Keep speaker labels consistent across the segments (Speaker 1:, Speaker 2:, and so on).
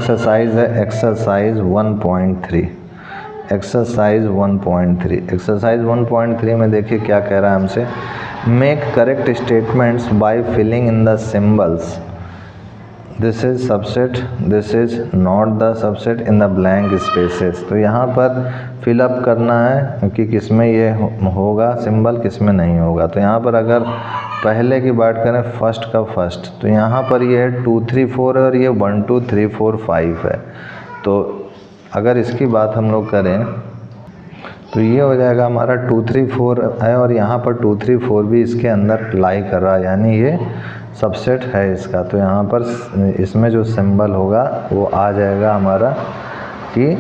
Speaker 1: Exercise है exercise 1.3। Exercise 1.3 में देखिए क्या कह रहा है हमसे, make correct statements by filling in the symbols, this is subset, this is not the subset in the blank spaces. तो यहाँ पर फिलअप करना है कि किसमें ये होगा सिंबल, किसमें नहीं होगा। तो यहाँ पर अगर पहले की बात करें फर्स्ट का फर्स्ट, तो यहाँ पर ये है 2 3 4 है और ये 1 2 3 4 5 है। तो अगर इसकी बात हम लोग करें तो ये हो जाएगा हमारा 2 3 4 है और यहाँ पर 2 3 4 भी इसके अंदर लाई कर रहा है, यानी ये सबसेट है इसका। तो यहाँ पर इसमें जो सिंबल होगा वो आ जाएगा हमारा कि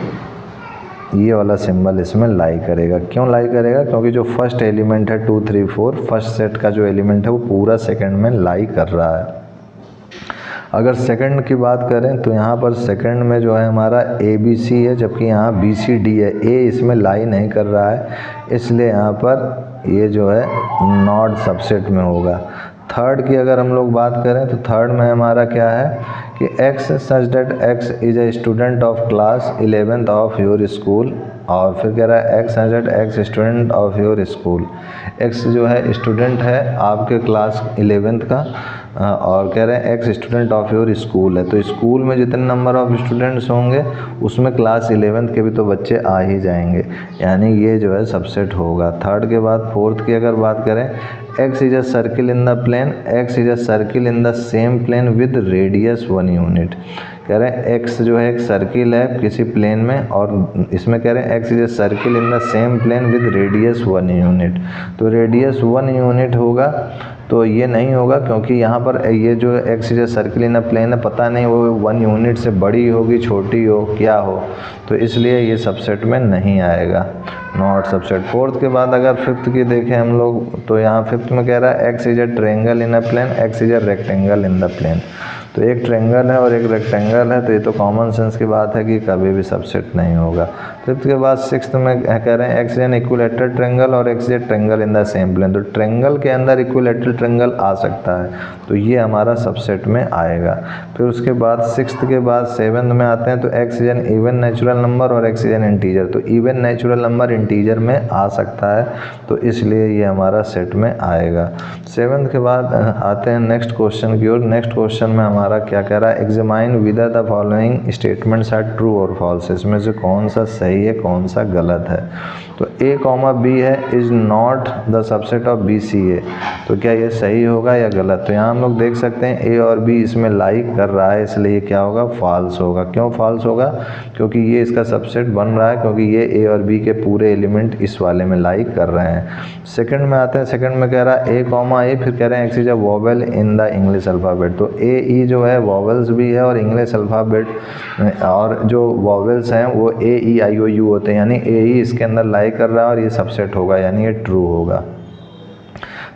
Speaker 1: ये वाला सिंबल इसमें लाई करेगा। क्यों लाई करेगा? क्योंकि जो फर्स्ट एलिमेंट है 2 3 4 फर्स्ट सेट का जो एलिमेंट है वो पूरा सेकंड में लाई कर रहा है। अगर सेकंड की बात करें तो यहाँ पर सेकंड में जो है हमारा ABC है, जबकि यहाँ BCD है। A इसमें लाई नहीं कर रहा है, इसलिए यहाँ पर ये जो है नॉट सबसेट में होगा। थर्ड की अगर हम लोग बात करें तो थर्ड में हमारा क्या है कि X such that X is a student of class 11th of your school, और फिर कह रहा है X such that X student of your school. X जो है स्टूडेंट है आपके क्लास 11th का, और कह रहे हैं X student of your school है। तो स्कूल में जितने नंबर ऑफ स्टूडेंट्स होंगे उसमें क्लास 11th के भी तो बच्चे आ ही जाएंगे, यानी ये जो है सबसेट होगा। थर्ड के बाद फोर्थ की अगर बात करें, X is a circle in the plane, X is a circle in the same plane with radius 1 unit. कह रहे हैं X जो है एक सर्किल है किसी प्लेन में, और इसमें कह रहे हैं X is a circle in the same plane with radius 1 unit. तो रेडियस 1 यूनिट होगा तो ये नहीं होगा, क्योंकि यहाँ पर ये जो X is a circle in a plane है, पता नहीं वो 1 यूनिट से बड़ी होगी, छोटी हो, क्या हो, तो इसलिए ये सबसेट में नहीं आएगा, नॉट सबसेट। फोर्थ के बाद अगर फिफ्थ की देखें हम लोग तो यहाँ फिफ्थ में कह रहा है X is a triangle in a plane, X is a rectangle in the plane. तो एक ट्रायंगल है और एक रेक्टेंगल है, तो ये तो कॉमन सेंस की बात है कि कभी भी सबसेट नहीं होगा। फिफ्थ के बाद सिक्स्थ में कह रहे हैं X is an equilateral triangle और X is a triangle in the same plane. तो ट्रायंगल के अंदर इक्विलैटरल ट्रायंगल आ सकता है, तो ये हमारा सबसेट में आएगा। फिर उसके बाद सिक्स्थ के बाद सेवन्थ में आते हैं तो X is an even natural number और X इज एन इंटीजर। तो इवन नेचुरल नंबर इंटीजर में आ सकता है, तो इसलिए ये हमारा सेट में आएगा। सेवन्थ के बाद आते हैं नेक्स्ट क्वेश्चन की ओर। नेक्स्ट क्वेश्चन में हमारा क्या कह रहा है, examine whether the following statements are true और फॉल्स। इसमें से कौन सा सही है कौन सा गलत है। तो A, B है is not the subset of BCA। तो क्या ये सही होगा या गलत? तो यहाँ हम लोग देख सकते हैं A और B इसमें लाई कर रहा है, इसलिए क्या होगा, फॉल्स होगा। क्यों फॉल्स होगा? क्योंकि ये इसका सबसेट बन रहा है, क्योंकि ये A और B के पूरे एलिमेंट इस वाले में लाई कर रहे हैं। सेकंड में आते हैं, सेकंड में कह रहा है A, फिर कह रहे हैं X is a vowel in the English alphabet. तो A, E जो है वोवेल्स भी है और इंग्लिश अल्फ़ाबेट, और जो वोवेल्स हैं वो A, E, I, O, U होते हैं, यानी A, E इसके अंदर लाई कर रहा है और ये सबसेट होगा, यानी ये ट्रू होगा।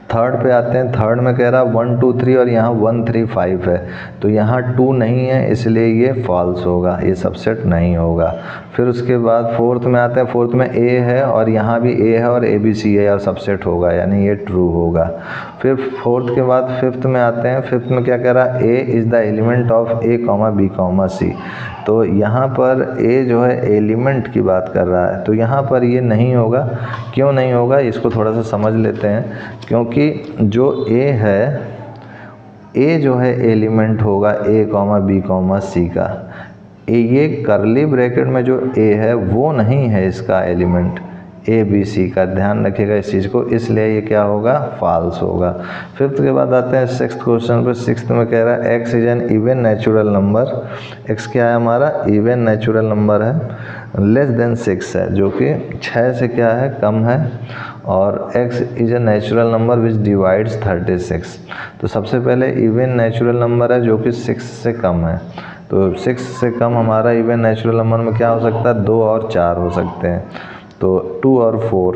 Speaker 1: थर्ड पे आते हैं, थर्ड में कह रहा है 1 2 3 और यहाँ 1 3 5 है, तो यहाँ 2 नहीं है, इसलिए ये फॉल्स होगा, ये सबसेट नहीं होगा। फिर उसके बाद फोर्थ में आते हैं, फोर्थ में A है और यहाँ भी A है और ABC है और सबसेट होगा, यानी ये ट्रू होगा। फिर फोर्थ के बाद फिफ्थ में आते हैं, फिफ्थ में क्या कह रहा है, A is the element of A, B, C। तो यहाँ पर A जो है एलिमेंट की बात कर रहा है, तो यहाँ पर ये नहीं होगा। क्यों नहीं होगा, इसको थोड़ा सा समझ लेते हैं। क्योंकि जो A है, A जो है एलिमेंट होगा A, B, C का। ये करली ब्रैकेट में जो A है वो नहीं है इसका एलिमेंट A, B, C का, ध्यान रखिएगा इस चीज़ को, इसलिए ये क्या होगा, फॉल्स होगा। फिफ्थ के बाद आते हैं सिक्स्थ क्वेश्चन पर। सिक्स्थ में कह रहा है X is an even natural number. X क्या है हमारा, इवन नेचुरल नंबर है, लेस देन 6 है, जो कि 6 से क्या है, कम है, और X is a natural number which divides 36। तो सबसे पहले इवन नेचुरल नंबर है जो कि 6 से कम है। तो 6 से कम हमारा इवन नेचुरल नंबर में क्या हो सकता है, 2 और 4 हो सकते हैं, तो 2 और 4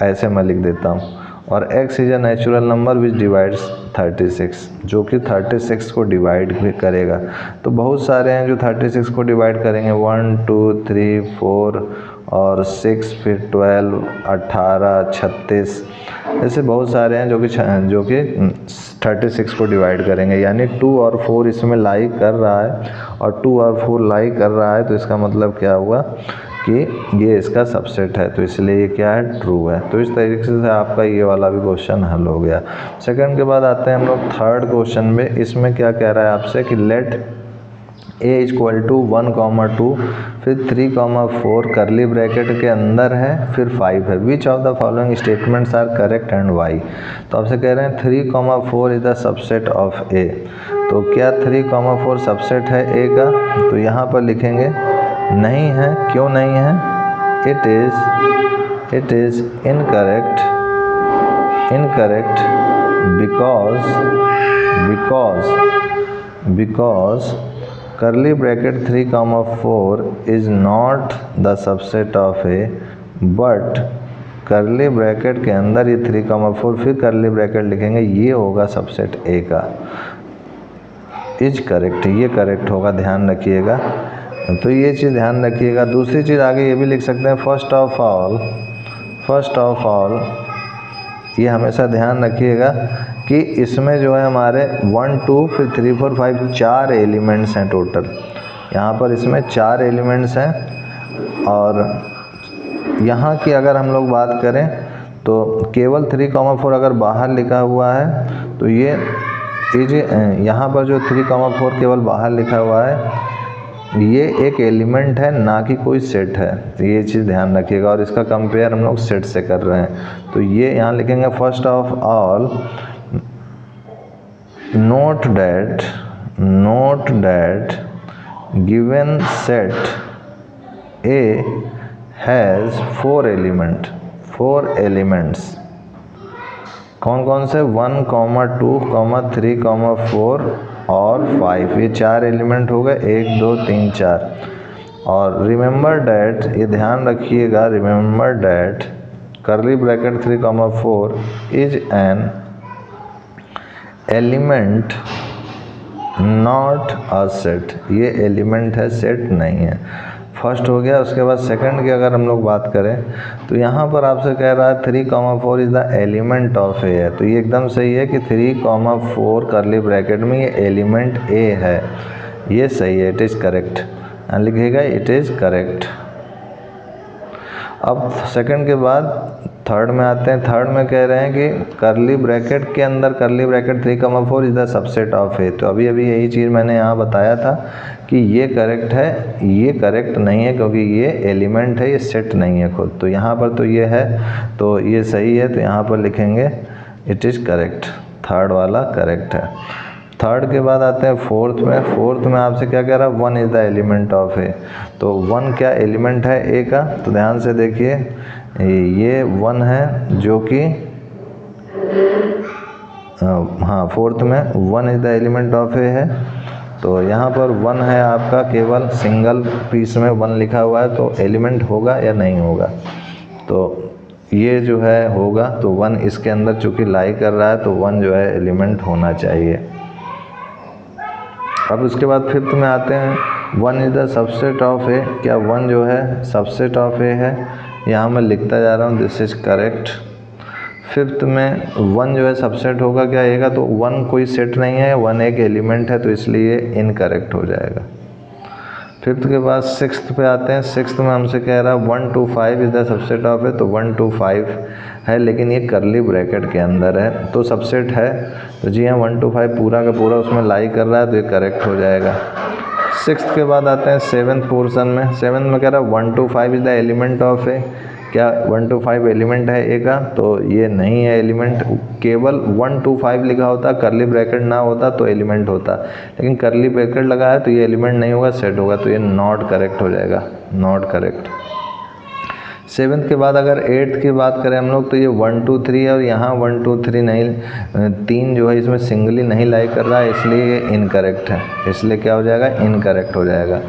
Speaker 1: ऐसे मैं लिख देता हूँ। और X is a natural number which divides 36, जो कि 36 को डिवाइड भी करेगा। तो बहुत सारे हैं जो 36 को डिवाइड करेंगे, 1 2 3 4 और 6, फिर 12, 18, 36, ऐसे बहुत सारे हैं जो कि 36 को डिवाइड करेंगे, यानी 2 और 4 इसमें लाई कर रहा है और 2 और 4 लाई कर रहा है, तो इसका मतलब क्या हुआ कि ये इसका सबसेट है, तो इसलिए ये क्या है, ट्रू है। तो इस तरीके से आपका ये वाला भी क्वेश्चन हल हो गया। सेकंड के बाद आते हैं हम लोग थर्ड क्वेश्चन में। इसमें क्या कह रहा है आपसे कि लेट a इक्वल टू 1,2 फिर 3,4 करली ब्रैकेट के अंदर है, फिर 5 है। Which of the following statements are correct and why. तो आपसे कह रहे हैं 3,4 is the subset of a। तो क्या 3,4 सबसेट है a का? तो यहाँ पर लिखेंगे नहीं है। क्यों नहीं है? It is incorrect because curly bracket 3,4 is not the subset of a, but curly bracket के अंदर ये 3,4 फिर curly bracket लिखेंगे, ये होगा सबसेट a का। इज करेक्ट, ये करेक्ट होगा, ध्यान रखिएगा। तो ये चीज़ ध्यान रखिएगा। दूसरी चीज़ आगे ये भी लिख सकते हैं, फर्स्ट ऑफ ऑल ये हमेशा ध्यान रखिएगा कि इसमें जो है हमारे 1 2 फिर 3 4 5 4 एलिमेंट्स हैं टोटल। यहाँ पर इसमें 4 एलिमेंट्स हैं और यहाँ की अगर हम लोग बात करें तो केवल 3,4 अगर बाहर लिखा हुआ है तो ये यहाँ पर जो 3,4 केवल बाहर लिखा हुआ है ये एक एलिमेंट है, ना कि कोई सेट है। तो ये चीज़ ध्यान रखिएगा और इसका कंपेयर हम लोग सेट से कर रहे हैं। तो ये यहाँ लिखेंगे first of all note that given set A has 4 elements. कौन कौन से? 1, 2, 3, 4 और 5। ये 4 एलिमेंट हो गए, 1 2 3 4। और रिमेंबर डैट, ये ध्यान रखिएगा, रिमेंबर डैट करली bracket 3,4 is an element not a set. ये एलिमेंट है, सेट नहीं है। फर्स्ट हो गया। उसके बाद सेकंड की अगर हम लोग बात करें तो यहाँ पर आपसे कह रहा है 3,4 इज़ द एलिमेंट ऑफ ए है। तो ये एकदम सही है कि 3,4 करली ब्रैकेट में ये एलिमेंट ए है, ये सही है, इट इज़ करेक्ट। लिखिएगा इट इज़ करेक्ट। अब सेकंड के बाद थर्ड में आते हैं। थर्ड में कह रहे हैं कि करली ब्रैकेट के अंदर curly bracket 3,4 is the subset of A. तो अभी यही चीज़ मैंने यहाँ बताया था कि ये करेक्ट है, ये करेक्ट नहीं है क्योंकि ये एलिमेंट है, ये सेट नहीं है खुद। तो यहाँ पर तो ये है, तो ये सही है, तो यहाँ पर लिखेंगे इट इज़ करेक्ट। थर्ड वाला करेक्ट है। थर्ड के बाद आते हैं फोर्थ में। फोर्थ में आपसे क्या कह रहा है? 1 is the element of A. तो 1 क्या एलिमेंट है ए का? तो ध्यान से देखिए, ये 1 है जो कि हाँ फोर्थ में 1 इज़ द एलिमेंट ऑफ ए है। तो यहाँ पर 1 है आपका, केवल सिंगल पीस में 1 लिखा हुआ है, तो एलिमेंट होगा या नहीं होगा? तो ये जो है होगा। तो 1 इसके अंदर चूँकि लाई कर रहा है तो 1 जो है एलिमेंट होना चाहिए। अब उसके बाद फिफ्थ में आते हैं, 1 इज़ द सबसेट ऑफ ए। क्या 1 जो है सबसेट ऑफ ए है? यहाँ मैं लिखता जा रहा हूँ, दिस इज़ करेक्ट। फिफ्थ में 1 जो है सबसेट होगा क्या ए का? तो 1 कोई सेट नहीं है, 1 एक एलिमेंट है, तो इसलिए इनकरेक्ट हो जाएगा। फिफ्थ के बाद सिक्स्थ पे आते हैं। सिक्स्थ में हमसे कह रहा है 1 2 5 is the subset of A. तो 1 2 5 है, लेकिन ये करली ब्रैकेट के अंदर है, तो सबसेट है। तो जी हाँ, 1 2 5 पूरा का पूरा उसमें लाई कर रहा है, तो ये करेक्ट हो जाएगा। सिक्स्थ के बाद आते हैं सेवन्थ पोर्शन में। सेवन्थ में कह रहा है 1 2 5 इज़ द एलिमेंट ऑफ ए। क्या 1 2 5 एलिमेंट है ए का? तो ये नहीं है एलिमेंट। केवल 1 2 5 लिखा होता, करली ब्रैकेट ना होता तो एलिमेंट होता, लेकिन करली ब्रैकेट लगा है तो ये एलिमेंट नहीं होगा, सेट होगा, तो ये नॉट करेक्ट हो जाएगा, नॉट करेक्ट। सेवन्थ के बाद अगर एट्थ की बात करें हम लोग तो ये 1 2 3 है और यहाँ 1 2 3 नहीं, 3 जो है इसमें सिंगली नहीं लाई कर रहा है, इसलिए ये इनकरेक्ट है, इसलिए क्या हो जाएगा? इनकरेक्ट हो जाएगा।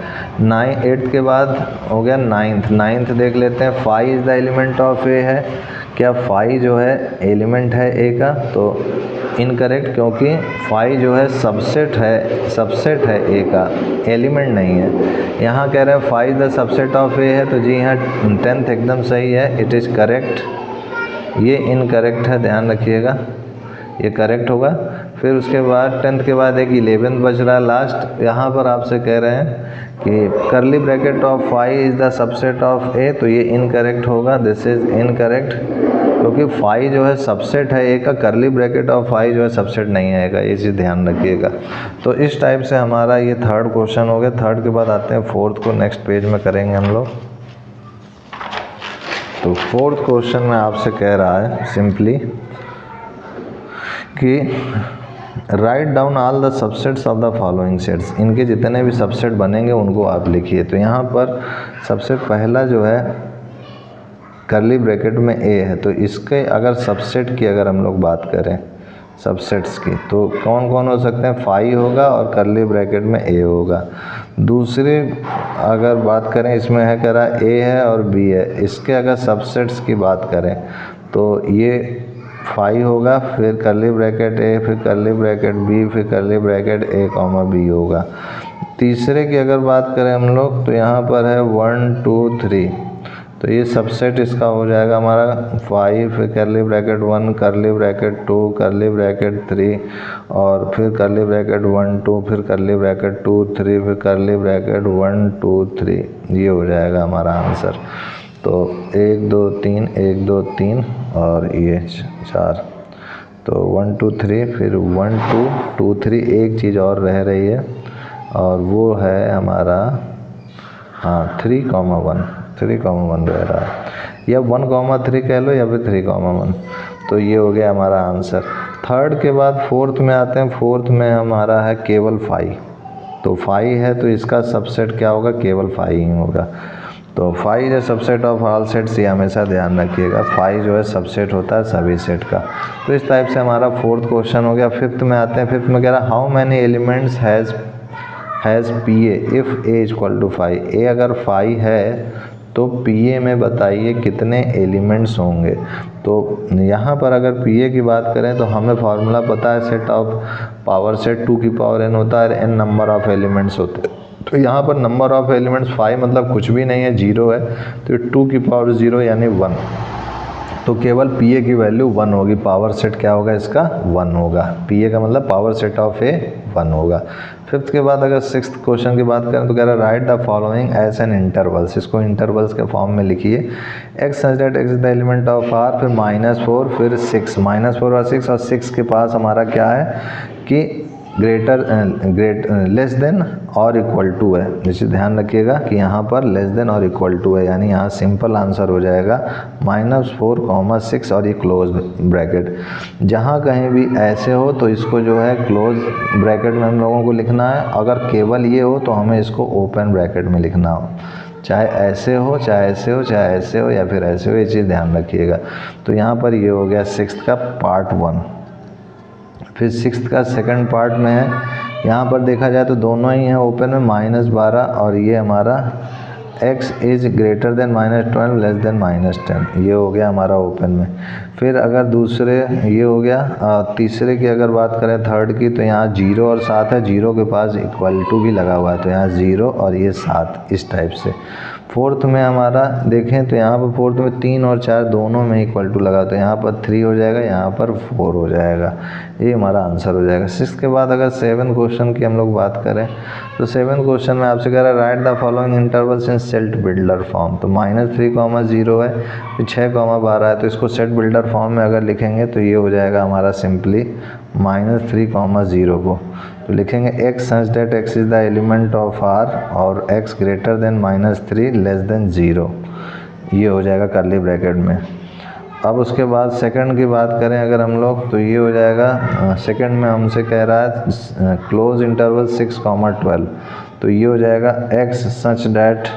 Speaker 1: एट्थ के बाद हो गया नाइन्थ। नाइन्थ देख लेते हैं। 5 इज़ द एलिमेंट ऑफ ए है। क्या 5 जो है एलिमेंट है ए का? तो इनकरेक्ट, क्योंकि 5 जो है सबसेट है ए का, एलिमेंट नहीं है। यहाँ कह रहे हैं 5 द सबसेट ऑफ ए है, तो जी यहाँ 10th एकदम सही है, इट इज़ करेक्ट। ये इनकरेक्ट है, ध्यान रखिएगा, ये करेक्ट होगा। फिर उसके बाद 10th के बाद एक 11th बच रहा है लास्ट। यहाँ पर आपसे कह रहे हैं कि curly bracket of 5 is the subset of A, तो ये इनकरेक्ट होगा, दिस इज़ इनकरेक्ट, क्योंकि 5 जो है सबसेट है ए का, करली ब्रैकेट ऑफ 5 जो है सबसेट नहीं आएगा, ये चीज़ ध्यान रखिएगा। तो इस टाइप से हमारा ये थर्ड क्वेश्चन हो गया। थर्ड के बाद आते हैं फोर्थ को, नेक्स्ट पेज में करेंगे हम लोग। तो फोर्थ क्वेश्चन में आपसे कह रहा है सिंपली कि write down all the subsets of the following sets, इनके जितने भी सबसेट बनेंगे उनको आप लिखिए। तो यहाँ पर सबसे पहला जो है करली ब्रैकेट में ए है, तो इसके अगर सबसेट की अगर हम लोग बात करें सबसेट्स की, तो कौन कौन हो सकते हैं, 5 होगा और करली ब्रैकेट में ए होगा। दूसरी अगर बात करें, इसमें है कह रहा ए है और बी है, इसके अगर सबसेट्स की बात करें तो ये 5 होगा, फिर करली ब्रैकेट ए, फिर करली ब्रैकेट बी, फिर करली ब्रैकेट ए कॉमा बी होगा। तीसरे की अगर बात करें हम लोग तो यहाँ पर है 1 2 3, तो ये सबसेट इसका हो जाएगा हमारा 5, फिर करली ब्रैकेट 1, करली ब्रैकेट 2, करली ब्रैकेट 3 और फिर करली ब्रैकेट 1 2, फिर करली ब्रैकेट 2 3, फिर करली ब्रैकेट 1 2 3, ये हो जाएगा हमारा आंसर। तो 1 2 3 1 2 3 और ये 4, तो 1 2 3, फिर 1 2 2 3, एक चीज़ और रह रही है और वो है हमारा 3,1 रह रहा है, या 1,3 कह लो या फिर 3,1, तो ये हो गया हमारा आंसर। थर्ड के बाद फोर्थ में आते हैं। फोर्थ में हमारा है केवल 5, तो 5 है तो इसका सबसेट क्या होगा, केवल 5 ही होगा। तो 5 is subset of all sets, ये हमेशा ध्यान रखिएगा, 5 जो है सबसेट होता है सभी सेट का। तो इस टाइप से हमारा फोर्थ क्वेश्चन हो गया। फिफ्थ में आते हैं। फिफ्थ में कह रहा है how many elements has P A if A equal to 5, A अगर 5 है तो पी ए में बताइए कितने एलिमेंट्स होंगे। तो यहाँ पर अगर पी ए की बात करें तो हमें फार्मूला पता है, सेट ऑफ पावर सेट 2 की पावर n होता है, n नंबर ऑफ एलिमेंट्स होते हैं। तो यहाँ पर नंबर ऑफ एलिमेंट्स 5 मतलब कुछ भी नहीं है, 0 है, तो 2 की पावर 0 यानी 1, तो केवल पी ए की वैल्यू 1 होगी। पावर सेट क्या होगा इसका, 1 होगा। पी ए का मतलब पावर सेट ऑफ ए 1 होगा। फिफ्थ के बाद अगर सिक्स्थ क्वेश्चन की बात करें तो कह रहा है write the following as an intervals, इसको इंटरवल्स के फॉर्म में लिखिए। X such that x is the element of R, फिर -4, फिर 6, -4 और 6, और 6 के पास हमारा क्या है कि लेस देन और इक्वल टू है। इसे ध्यान रखिएगा कि यहाँ पर लेस देन और इक्वल टू है, यानी यहाँ सिंपल आंसर हो जाएगा -4, 6 और ये क्लोज ब्रैकेट। जहाँ कहीं भी ऐसे हो तो इसको जो है क्लोज ब्रैकेट में हम लोगों को लिखना है, अगर केवल ये हो तो हमें इसको ओपन ब्रैकेट में लिखना हो, चाहे ऐसे हो चाहे ऐसे हो चाहे ऐसे हो या फिर ऐसे हो, ये चीज़ ध्यान रखिएगा। तो यहाँ पर ये हो गया सिक्स्थ का पार्ट 1। फिर सिक्स्थ का सेकंड पार्ट में है, यहाँ पर देखा जाए तो दोनों ही हैं ओपन में, -12 और ये हमारा x is greater then -12 less than -10, ये हो गया हमारा ओपन में। फिर अगर दूसरे ये हो गया। तीसरे की अगर बात करें थर्ड की, तो यहाँ 0 और 7 है, 0 के पास इक्वल टू भी लगा हुआ है, तो यहाँ 0 और ये 7, इस टाइप से। फोर्थ में हमारा देखें तो यहाँ पर फोर्थ में 3 और 4 दोनों में इक्वल टू लगा, तो यहाँ पर 3 हो जाएगा, यहाँ पर 4 हो जाएगा, ये हमारा आंसर हो जाएगा। सिक्स के बाद अगर 7 क्वेश्चन की हम लोग बात करें तो 7 क्वेश्चन में आपसे कह रहा है write the following intervals in set builder form. तो -3, 0 है, फिर 6, 12 है, तो इसको सेट बिल्डर फॉर्म में अगर लिखेंगे तो ये हो जाएगा हमारा सिंपली -3, 0 को तो लिखेंगे x such that x is the element of r और x greater then -3 less than 0, ये हो जाएगा करली ब्रैकेट में। अब उसके बाद सेकंड की बात करें अगर हम लोग तो ये हो जाएगा, सेकंड में हमसे कह रहा है क्लोज इंटरवल 6, 12, तो ये हो जाएगा x such that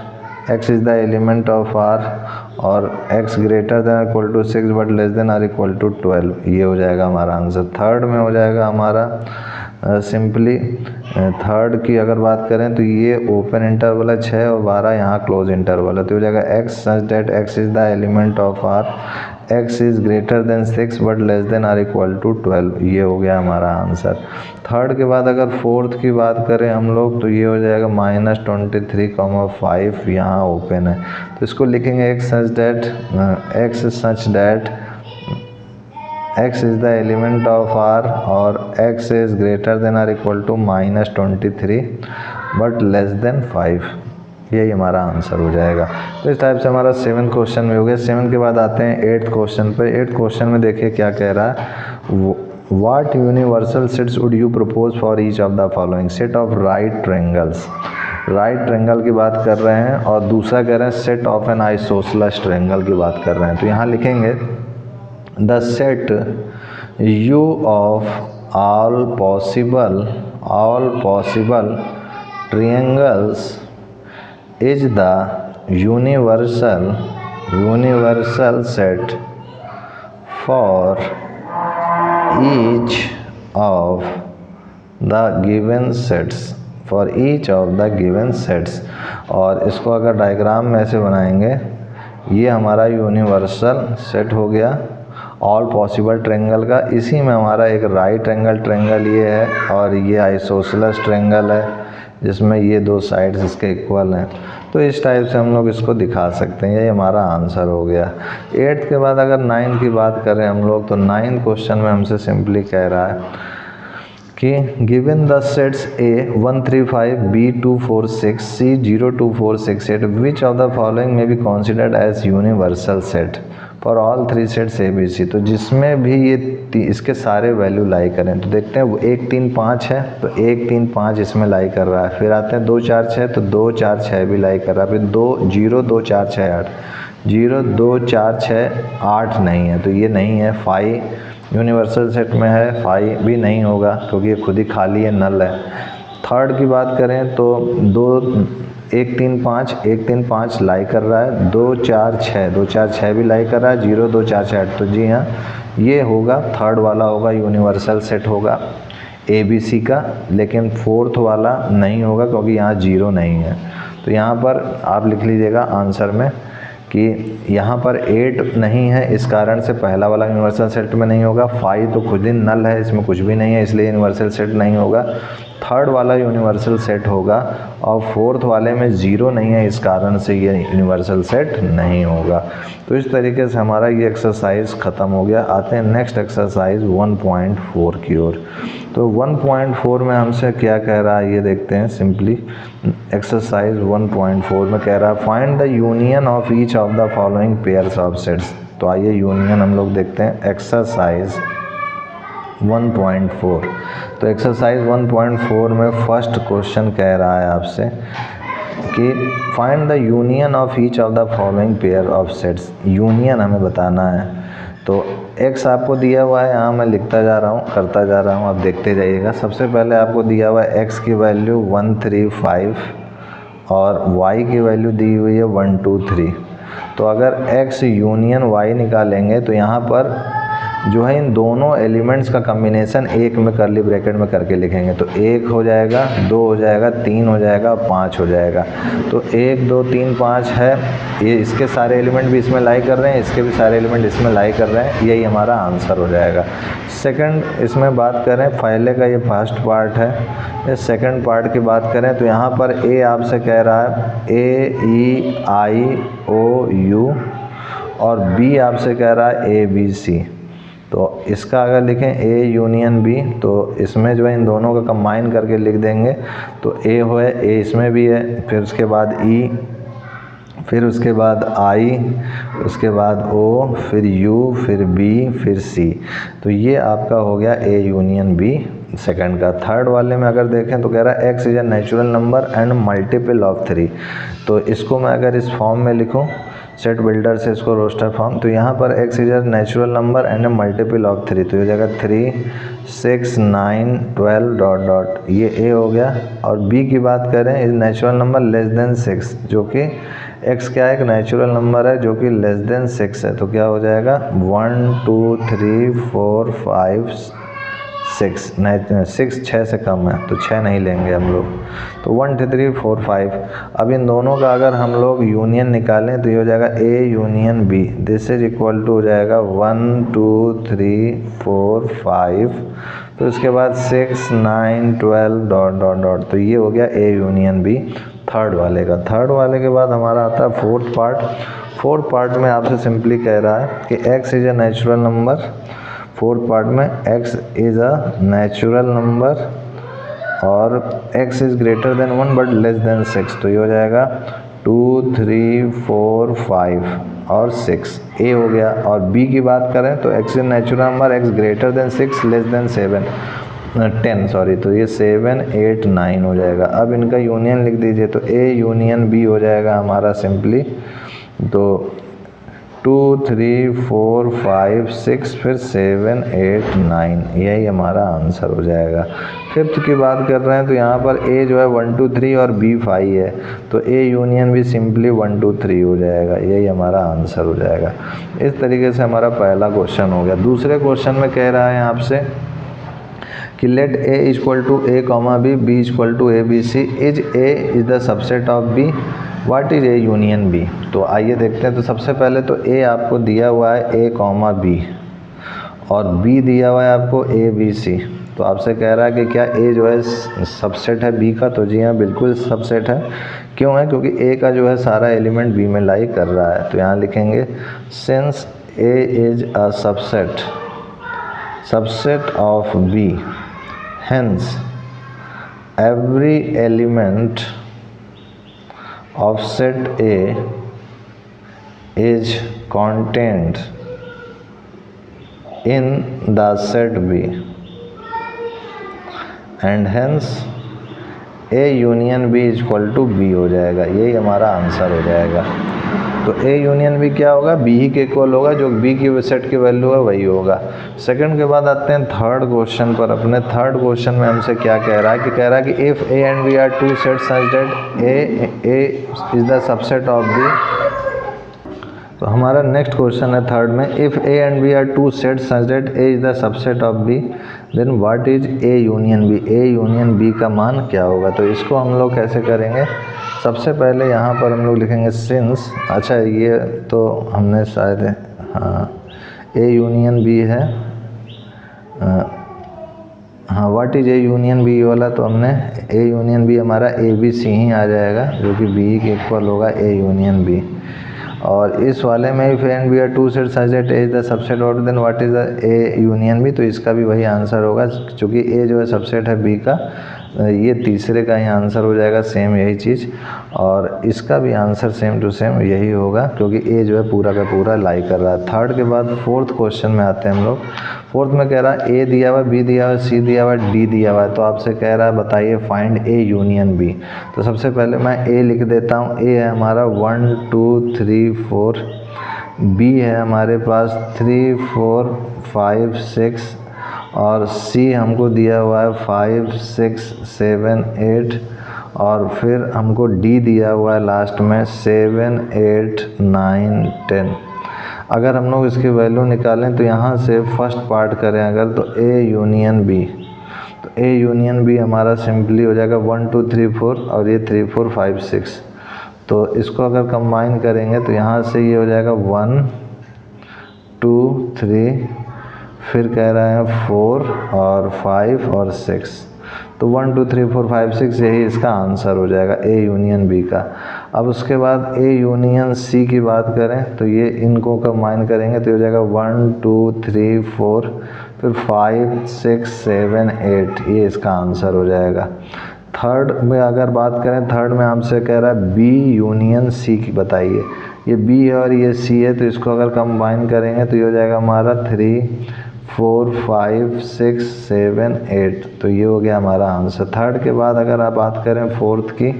Speaker 1: x is the element of r और x greater than equal to 6 but less than और इक्वल टू 12, ये हो जाएगा हमारा आंसर। थर्ड में हो जाएगा हमारा सिंपली थर्ड की अगर बात करें तो ये ओपन इंटरवल है, 6 और 12 यहाँ क्लोज इंटरवल है, तो हो जाएगा x such that x is the element of r, x is greater then 6 but less than और इक्वल टू 12, ये हो गया हमारा आंसर। थर्ड के बाद अगर फोर्थ की बात करें हम लोग तो ये हो जाएगा -23, 5 यहाँ ओपन है, तो इसको लिखेंगे x such that x is the element of R और x is greater than or equal to -23 but less than 5, यही हमारा आंसर हो जाएगा। तो इस टाइप से हमारा 7 क्वेश्चन में हो गया। 7 के बाद आते हैं 8th क्वेश्चन पे। 8th क्वेश्चन में देखिए क्या कह रहा है, what universal sets would you propose for each of the following set of right triangles. Right triangle की बात कर रहे हैं और दूसरा कह रहे हैं set of N isosceles triangle की बात कर रहे हैं। तो यहाँ लिखेंगे the set U of all possible triangles is the universal set for each of the given sets, और इसको अगर डायग्राम में ऐसे बनाएंगे, ये हमारा यूनिवर्सल सेट हो गया ऑल पॉसिबल ट्रायंगल का। इसी में हमारा एक राइट ट्रायंगल ये है और ये आइसोसेलेस ट्रायंगल है जिसमें ये दो साइड्स इसके इक्वल हैं। तो इस टाइप से हम लोग इसको दिखा सकते हैं, ये हमारा आंसर हो गया। 8th के बाद अगर 9th की बात करें हम लोग, तो 9th क्वेश्चन में हमसे सिंपली कह रहा है कि given the sets A 1 3 5 B 2 4 6 C 0 2 4 6 8 which of the following may be considered as universal set for all 3 sets ABC। तो जिसमें भी ये इसके सारे वैल्यू लाई करें, तो देखते हैं 1 3 5 है तो 1 3 5 इसमें लाई कर रहा है। फिर आते हैं 2 4 6 तो 2 4 6 भी लाई कर रहा है। फिर 2 0 2 4 6 8 0 2 4 6 8 नहीं है, तो ये नहीं है। 5 यूनिवर्सल सेट में है, 5 भी नहीं होगा क्योंकि ये खुद ही खाली है, नल है। थर्ड की बात करें तो 1 3 5 लाई कर रहा है। 2 4 6 भी लाई कर रहा है। 0 2 4 6 8, तो जी हाँ ये होगा, थर्ड वाला होगा यूनिवर्सल सेट होगा ABC का, लेकिन फोर्थ वाला नहीं होगा क्योंकि यहाँ 0 नहीं है। तो यहाँ पर आप लिख लीजिएगा आंसर में कि यहाँ पर 8 नहीं है, इस कारण से पहला वाला यूनिवर्सल सेट में नहीं होगा। 5 तो खुद ही नल है, इसमें कुछ भी नहीं है, इसलिए यूनिवर्सल सेट नहीं होगा। थर्ड वाला यूनिवर्सल सेट होगा और फोर्थ वाले में 0 नहीं है, इस कारण से ये यूनिवर्सल सेट नहीं होगा। तो इस तरीके से हमारा ये एक्सरसाइज ख़त्म हो गया। आते हैं नेक्स्ट एक्सरसाइज 1.4 की ओर। तो 1.4 में हमसे क्या कह रहा है ये देखते हैं। सिंपली एक्सरसाइज 1.4 में कह रहा है find the union of each of the following pairs of sets. तो आइए यूनियन हम लोग देखते हैं एक्सरसाइज 1.4। तो एक्सरसाइज 1.4 में फर्स्ट क्वेश्चन कह रहा है आपसे कि find the union of each of the following pair of sets. Union हमें बताना है। तो x आपको दिया हुआ है, यहाँ मैं लिखता जा रहा हूँ, करता जा रहा हूँ, आप देखते जाइएगा। सबसे पहले आपको दिया हुआ है x की वैल्यू 1 3 5 और y की वैल्यू दी हुई है 1 2 3। तो अगर x यूनियन y निकालेंगे तो यहाँ पर जो है इन दोनों एलिमेंट्स का कम्बिनेशन एक में करली ब्रैकेट में करके लिखेंगे। तो 1 हो जाएगा, 2 हो जाएगा, 3 हो जाएगा और 5 हो जाएगा। तो 1 2 3 5 है, ये इसके सारे एलिमेंट भी इसमें लाई कर रहे हैं, इसके भी सारे एलिमेंट इसमें लाई कर रहे हैं, यही हमारा आंसर हो जाएगा। सेकंड इसमें बात करें, पहले का ये फर्स्ट पार्ट है, ये सेकंड पार्ट की बात करें तो यहाँ पर A आपसे कह रहा है AEIOU और B आपसे कह रहा है ABC। तो इसका अगर लिखें A यूनियन B, तो इसमें जो है इन दोनों का कंबाइन करके लिख देंगे। तो A हो है, A इसमें भी है, फिर उसके बाद E, फिर उसके बाद I, उसके बाद O, फिर U, फिर B, फिर C। तो ये आपका हो गया A यूनियन B सेकंड का। थर्ड वाले में अगर देखें तो कह रहा है x is a natural number and multiple of 3। तो इसको मैं अगर इस फॉर्म में लिखूं, सेट बिल्डर से इसको रोस्टर फॉर्म, तो यहाँ पर x is a natural number and A multiple of 3। तो ये जगह 3 6 9 12 डॉट डॉट, ये A हो गया। और B की बात करें, is natural number less than 6, जो कि x क्या है, एक नेचुरल नंबर है जो कि लेस देन 6 है। तो क्या हो जाएगा 1 2 3 4 5 6 6 से कम है तो 6 नहीं लेंगे हम लोग। तो 1 2 3 4 5। अब इन दोनों का अगर हम लोग यूनियन निकालें तो ये हो जाएगा A union B, this is equal to हो जाएगा 1 2 3 4 5। तो इसके बाद 6 9 12 डॉट डॉट डॉट। तो ये हो गया A यूनियन B थर्ड वाले का। थर्ड वाले के बाद हमारा आता है फोर्थ पार्ट। फोर्थ पार्ट में आपसे सिंपली कह रहा है कि x is a natural number fourth part में x is a natural number और x is greater than 1 but less then 6, तो ये हो जाएगा 2, 3, 4, 5 और 6, ए हो गया। और b की बात करें तो x is natural number, x greater then 6 less than 10 sorry, तो ये 7, 8, 9 हो जाएगा। अब इनका यूनियन लिख दीजिए, तो a यूनियन b हो जाएगा हमारा सिंपली, तो 2, 3, 4, 5, 6 फिर 7, 8, 9, यही हमारा आंसर हो जाएगा। फिफ्थ की बात कर रहे हैं तो यहाँ पर a जो है 1, 2, 3 और b 5 है, तो a यूनियन भी सिंपली 1, 2, 3 हो जाएगा, यही हमारा आंसर हो जाएगा। इस तरीके से हमारा पहला क्वेश्चन हो गया। दूसरे क्वेश्चन में कह रहा है आपसे कि let a equal to a comma b, b equal to a b c, is a is the subset of b, what is a union b। तो आइए देखते हैं। तो सबसे पहले तो a आपको दिया हुआ है a कॉमा b और b दिया हुआ है आपको a b c, तो आपसे कह रहा है कि क्या a जो है सबसेट है b का, तो जी हाँ बिल्कुल सबसेट है। क्यों है? क्योंकि a का जो है सारा एलिमेंट b में लाई कर रहा है। तो यहाँ लिखेंगे since a is a subset of b, hence every element of set A is contained in the set B and hence A union B is equal to B हो जाएगा, यही हमारा आंसर हो जाएगा। तो A यूनियन B क्या होगा? B ही के इक्वल होगा, जो B की सेट की वैल्यू है वही होगा। सेकंड के बाद आते हैं थर्ड क्वेश्चन पर। अपने थर्ड क्वेश्चन में हमसे क्या कह रहा है कि if A and B are two set such that A is the subset of B। तो हमारा नेक्स्ट क्वेश्चन है थर्ड में, if A and B are two set such that A is the subset of B, then what is A union B। A union B का मान क्या होगा? तो इसको हम लोग कैसे करेंगे? सबसे पहले यहाँ पर हम लोग लिखेंगे सिंस, अच्छा ये तो हमने शायद हाँ A यूनियन B है, हाँ what is A union B वाला, तो हमने A यूनियन B हमारा A B C ही आ जाएगा, जो कि B के इक्वल होगा A यूनियन B। और इस वाले में if A and B are two set such that A is the subset of, then what is the A union B, तो इसका भी वही आंसर होगा, क्योंकि A जो है सबसेट है B का, ये तीसरे का ही आंसर हो जाएगा, सेम यही चीज़। और इसका भी आंसर सेम टू सेम यही होगा, क्योंकि A जो है पूरा का पूरा लाई कर रहा है। थर्ड के बाद फोर्थ क्वेश्चन में आते हैं हम लोग। फोर्थ में कह रहा है A दिया हुआ, B दिया हुआ, C दिया हुआ, D दिया हुआ है, तो आपसे कह रहा है बताइए फाइंड A यूनियन B। तो सबसे पहले मैं A लिख देता हूँ। A है हमारा 1, 2, 3, 4, B है हमारे पास 3, 4, 5, 6 और C हमको दिया हुआ है 5, 6, 7, 8 और फिर हमको D दिया हुआ है लास्ट में 7, 8, 9, 10। अगर हम लोग इसकी वैल्यू निकालें तो यहाँ से फर्स्ट पार्ट करें अगर, तो A यूनियन B, तो A यूनियन B हमारा सिंपली हो जाएगा 1, 2, 3, 4 और ये 3, 4, 5, 6। तो इसको अगर कंबाइन करेंगे तो यहाँ से ये हो जाएगा 1, 2, 3, फिर कह रहे हैं 4 और 5 और 6, तो 1, 2, 3, 4, 5, 6 यही इसका आंसर हो जाएगा A यूनियन B का। अब उसके बाद A यूनियन C की बात करें तो ये इनको कंबाइन करेंगे तो हो जाएगा 1, 2, 3, 4 फिर 5, 6, 7, 8, ये इसका आंसर हो जाएगा। थर्ड में अगर बात करें, थर्ड में हमसे कह रहा है B यूनियन C की बताइए। ये B है और ये C है, तो इसको अगर कंबाइन करेंगे तो ये हो जाएगा हमारा 3, 4, 5, 6, 7, 8, तो ये हो गया हमारा आंसर। थर्ड के बाद अगर आप बात करें फोर्थ की,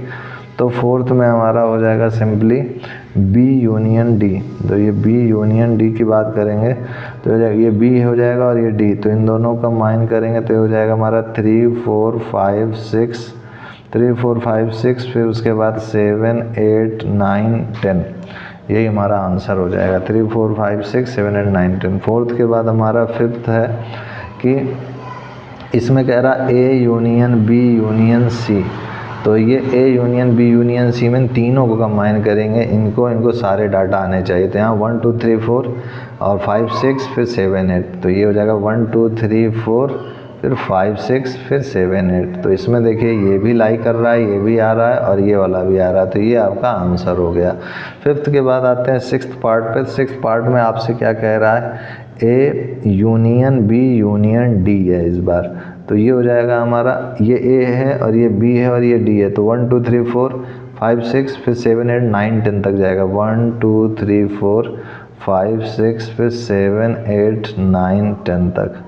Speaker 1: तो फोर्थ में हमारा हो जाएगा सिंपली B यूनियन D। तो ये B यूनियन D की बात करेंगे तो हो जाएगा ये B हो जाएगा और ये D, तो इन दोनों का कंबाइन करेंगे तो हो जाएगा हमारा 3, 4, 5, 6, 3, 4, 5, 6 फिर उसके बाद 7, 8, 9, 10, यही हमारा आंसर हो जाएगा। 3, 4, 5, 6, 7, 8, 9, 10। फोर्थ के बाद हमारा फिफ्थ है कि इसमें कह रहा A union B union C, तो ये A union B union C में तीनों को कंबाइन करेंगे, इनको सारे डाटा आने चाहिए। तो यहाँ 1, 2, 3, 4 और 5, 6 फिर 7, 8, तो ये हो जाएगा 1, 2, 3, 4 फिर 5, 6 फिर 7, 8। तो इसमें देखिए ये भी लाई कर रहा है, ये भी आ रहा है और ये वाला भी आ रहा है, तो ये आपका आंसर हो गया। फिफ्थ के बाद आते हैं सिक्स्थ पार्ट पे। सिक्स्थ पार्ट में आपसे क्या कह रहा है, A union B union D है इस बार, तो ये हो जाएगा हमारा, ये ए है और ये बी है और ये डी है, तो 1 2 3 4 5 6 फिर 7 8 9 10 तक जाएगा, 1 2 3 4 5 6 फिर 7 8 9 10 तक,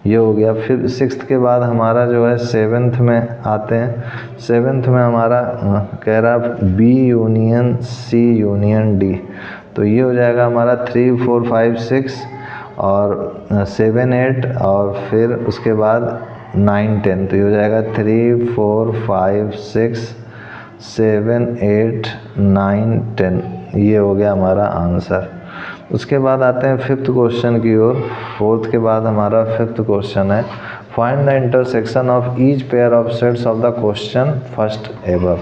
Speaker 1: ये हो गया। फिर सिक्स्थ के बाद हमारा जो है सेवन्थ में आते हैं। सेवन्थ में हमारा कह रहा B union C union D, तो ये हो जाएगा हमारा 3 4 5 6 और 7 8 और फिर उसके बाद 9 10, तो ये हो जाएगा 3 4 5 6 7 8 9 10, ये हो गया हमारा आंसर। उसके बाद आते हैं फिफ्थ क्वेश्चन की ओर। फोर्थ के बाद हमारा फिफ्थ क्वेश्चन है, find the intersection of each pair of sets of the question first above.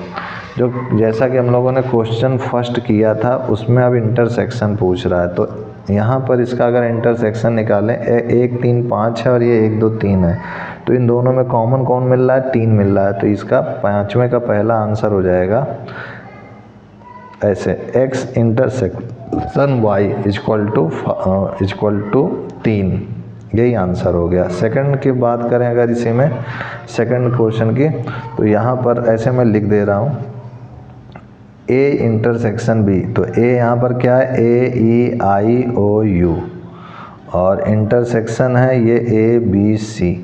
Speaker 1: जो जैसा कि हम लोगों ने क्वेश्चन फर्स्ट किया था उसमें अब इंटरसेक्शन पूछ रहा है, तो यहाँ पर इसका अगर इंटरसेक्शन निकालें 1 3 5 है और ये 1 2 3 है, तो इन दोनों में कॉमन कौन मिल रहा है, 3 मिल रहा है, तो इसका पाँचवें का पहला आंसर हो जाएगा ऐसे, x intersection y equal to 3, यही आंसर हो गया। सेकंड की बात करें अगर इसी में सेकंड क्वेश्चन की, तो यहाँ पर ऐसे मैं लिख दे रहा हूँ a इंटरसेक्शन b, तो a यहाँ पर क्या है, a e i o u और इंटरसेक्शन है ये a b c,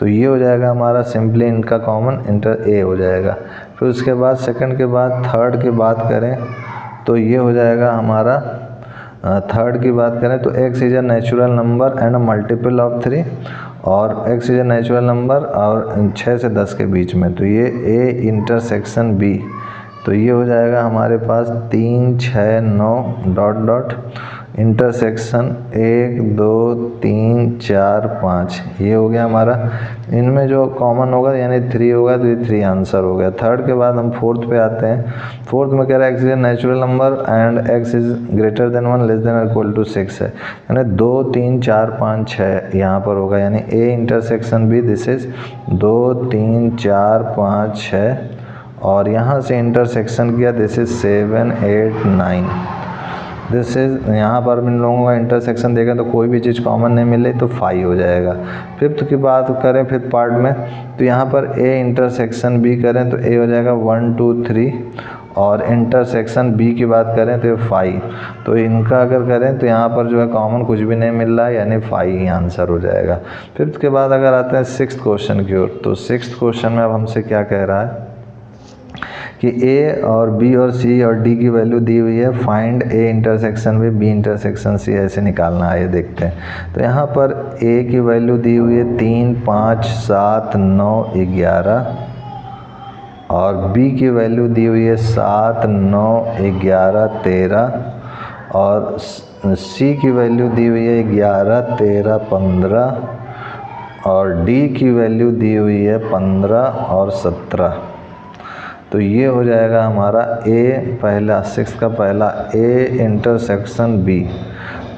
Speaker 1: तो ये हो जाएगा हमारा सिंपली इनका कॉमन इंटर a हो जाएगा। फिर उसके बाद सेकंड के बाद थर्ड की बात करें तो ये हो जाएगा हमारा, थर्ड की बात करें तो x is a natural number and a multiple of 3 और x is a natural number और 6 से 10 के बीच में, तो ये a इंटरसेक्शन b, तो ये हो जाएगा हमारे पास 3 6 9 डॉट डॉट इंटरसेक्शन 1 2 3 4 5, ये हो गया हमारा। इनमें जो कॉमन होगा यानी 3 होगा, तो ये 3 आंसर हो गया। थर्ड के बाद हम फोर्थ पे आते हैं। फोर्थ में कह रहा है x is a natural number and x is greater than 1 less than equal to 6 है, यानी 2 3 4 5 6 यहाँ पर होगा, यानी a intersection b this is 2 3 4 5 6 और यहाँ से इंटरसेक्शन किया दिस इज 7 8 9, दिस इज, यहाँ पर इन लोगों का इंटरसेक्शन देखें तो कोई भी चीज़ कॉमन नहीं मिले तो 5 हो जाएगा। फिफ्थ की बात करें फिफ्थ पार्ट में, तो यहाँ पर a इंटरसेक्शन b करें तो a हो जाएगा 1 2 3 और इंटरसेक्शन b की बात करें तो 5, तो इनका अगर करें तो यहाँ पर जो है कॉमन कुछ भी नहीं मिल रहा है, यानी 5 ही आंसर हो जाएगा। फिफ्थ के बाद अगर आते हैं सिक्स्थ क्वेश्चन की ओर, तो सिक्स्थ क्वेश्चन में अब हमसे क्या कह रहा है कि a और b और c और d की वैल्यू दी हुई है, find a intersection b intersection c, ऐसे निकालना है, ये देखते हैं। तो यहाँ पर a की वैल्यू दी हुई है 3 5 7 9 11 और b की वैल्यू दी हुई है 7 9 11 13 और c की वैल्यू दी हुई है 11 13 15 और d की वैल्यू दी हुई है 15 और 17, तो ये हो जाएगा हमारा a पहला, सिक्स का पहला a इंटरसेक्शन b,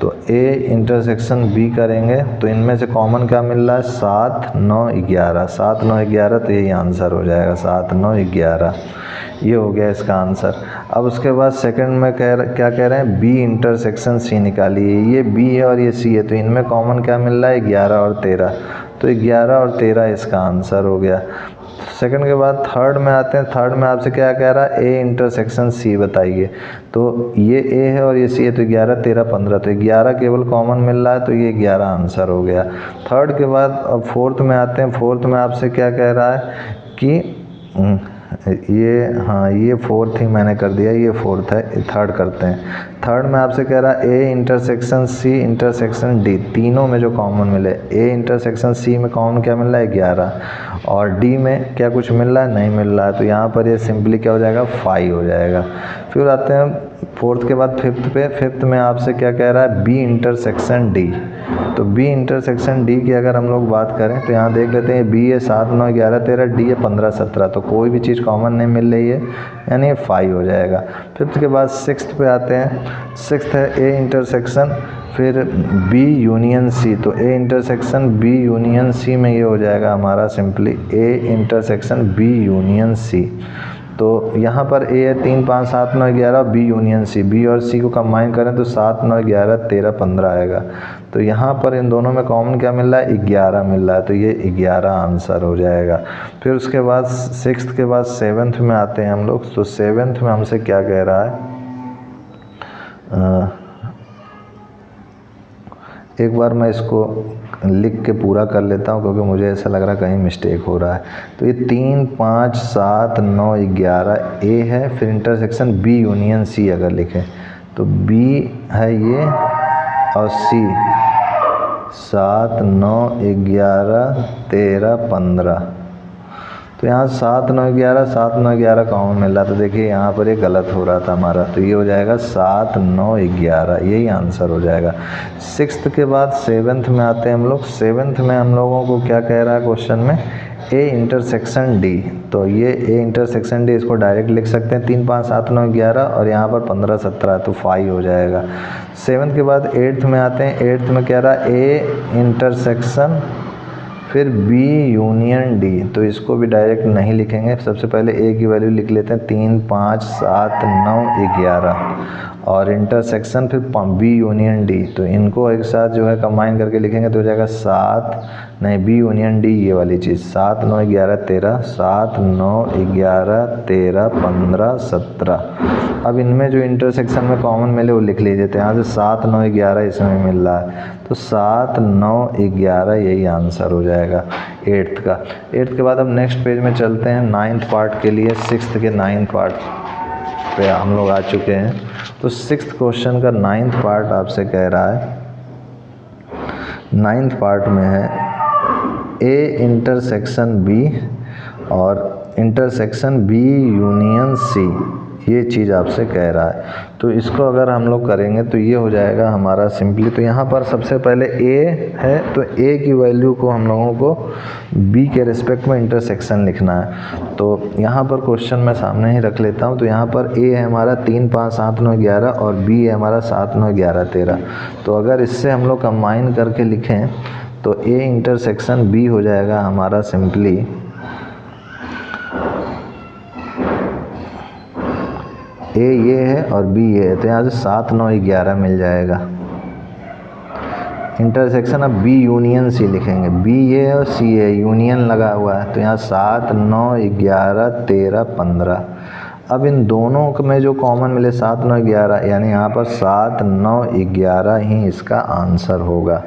Speaker 1: तो a इंटरसेक्शन b करेंगे तो इनमें से कॉमन क्या मिल रहा है, 7 9 11, 7 9 11, तो यही आंसर हो जाएगा 7 9 11, ये हो गया इसका आंसर। अब उसके बाद सेकंड में क्या कह रहे हैं, b इंटरसेक्शन c निकालिए, ये b है और ये c है, तो इनमें कॉमन क्या मिल रहा है, 11 और 13, तो 11 और 13 इसका आंसर हो गया। सेकंड के बाद थर्ड में आते हैं। थर्ड में आपसे क्या कह रहा है, a इंटरसेक्शन c बताइए, तो ये a है और ये c है, तो 11 13 15, तो 11 केवल कॉमन मिल रहा है, तो ये 11 आंसर हो गया। थर्ड के बाद अब फोर्थ में आते हैं। फोर्थ में आपसे क्या कह रहा है कि ये, हाँ ये फोर्थ ही मैंने कर दिया, ये फोर्थ है, थर्ड करते हैं। थर्ड में आपसे कह रहा है a intersection c intersection d, तीनों में जो कॉमन मिले, a इंटरसेक्शन c में कॉमन क्या मिल रहा है, 11 और d में क्या कुछ मिल रहा है, नहीं मिल रहा है, तो यहाँ पर ये सिंपली क्या हो जाएगा, 5 हो जाएगा। फिर आते हैं फोर्थ के बाद फिफ्थ पे। फिफ्थ में आपसे क्या कह रहा है, b इंटरसेक्शन d, तो b इंटरसेक्शन d की अगर हम लोग बात करें तो यहाँ देख लेते हैं, b है 7 9 11 13, d है 15 17, तो कोई भी चीज़ कॉमन नहीं मिल रही है, यानी 5 हो जाएगा। फिफ्थ के बाद सिक्स्थ पे आते हैं। सिक्स्थ है a इंटरसेक्शन फिर b यूनियन c, तो a intersection b union c में ये हो जाएगा हमारा simply a intersection b union c, तो यहाँ पर a है 3 5 7 9 11, b यूनियन c, b और c को कंबाइन करें तो 7 9 11 13 15 आएगा, तो यहाँ पर इन दोनों में कॉमन क्या मिल रहा है, 11 मिल रहा है, तो ये 11 आंसर हो जाएगा। फिर उसके बाद 6th के बाद 7th में आते हैं हम लोग। तो 7th में हमसे क्या कह रहा है, एक बार मैं इसको लिख के पूरा कर लेता हूँ क्योंकि मुझे ऐसा लग रहा है कहीं मिस्टेक हो रहा है। तो ये 3, 5, 7, 9, 11 ए है, फिर इंटरसेक्शन बी यूनियन सी अगर लिखें तो बी है ये और सी 7, 9, 11, 13, 15। तो यहाँ 7, 9, 11, 7, 9, 11 कॉमन मिल रहा, तो देखिए यहाँ पर ये गलत हो रहा था हमारा, तो ये हो जाएगा 7, 9, 11, यही आंसर हो जाएगा। 6th के बाद 7th में आते हैं हम लोग। 7th में हम लोगों को क्या कह रहा है क्वेश्चन में, ए इंटरसेक्शन डी। तो ये ए इंटरसेक्शन डी, इसको डायरेक्ट लिख सकते हैं 3, 5, 7, 9, 11 और यहाँ पर 15, 17 तो 5 हो जाएगा। 7th के बाद 8th में आते हैं। 8th में कह रहा है ए इंटरसेक्शन फिर बी यूनियन डी, तो इसको भी डायरेक्ट नहीं लिखेंगे, सबसे पहले ए की वैल्यू लिख लेते हैं 3, 5, 7, 9, 11 और इंटरसेक्शन फिर बी यूनियन डी, तो इनको एक साथ जो है कंबाइन करके लिखेंगे तो हो जाएगा 7, नहीं बी यूनियन डी ये वाली चीज़, 7, 9, 11, 13, 7, 9, 11, 13, 15, 17। अब इनमें जो इंटरसेक्शन में कॉमन मिले वो लिख लीजिए, तो यहाँ से 7, 9, 11 इसमें मिल रहा है, तो 7, 9, 11 यही आंसर हो जाएगा 8th का। 8th के बाद अब नेक्स्ट पेज में चलते हैं 9th पार्ट के लिए। 6th के 9th पार्ट पे हम लोग आ चुके हैं। तो 6th क्वेश्चन का 9th पार्ट आपसे कह रहा है, 9th पार्ट में है ए इंटरसेक्शन बी और इंटरसेक्शन बी यूनियन सी, ये चीज़ आपसे कह रहा है। तो इसको अगर हम लोग करेंगे तो ये हो जाएगा हमारा सिंपली, तो यहाँ पर सबसे पहले ए है तो ए की वैल्यू को हम लोगों को बी के रिस्पेक्ट में इंटरसेक्शन लिखना है। तो यहाँ पर क्वेश्चन मैं सामने ही रख लेता हूँ। तो यहाँ पर ए है हमारा 3, 5, 7, 9, 11 और बी है हमारा 7, 9, 11, 13। तो अगर इससे हम लोग कंबाइन करके लिखें तो ए इंटरसेक्शन बी हो जाएगा हमारा सिंपली ए ये है और बी ये है, तो यहाँ से 7, 9, 11 मिल जाएगा। इंटरसेक्शन अब बी यूनियन सी लिखेंगे, बी ये है और सी है, यूनियन लगा हुआ है, तो यहाँ 7, 9, 11, 13, 15। अब इन दोनों में जो कॉमन मिले 7, 9, 11, यानी यहाँ पर 7, 9, 11 ही इसका आंसर होगा।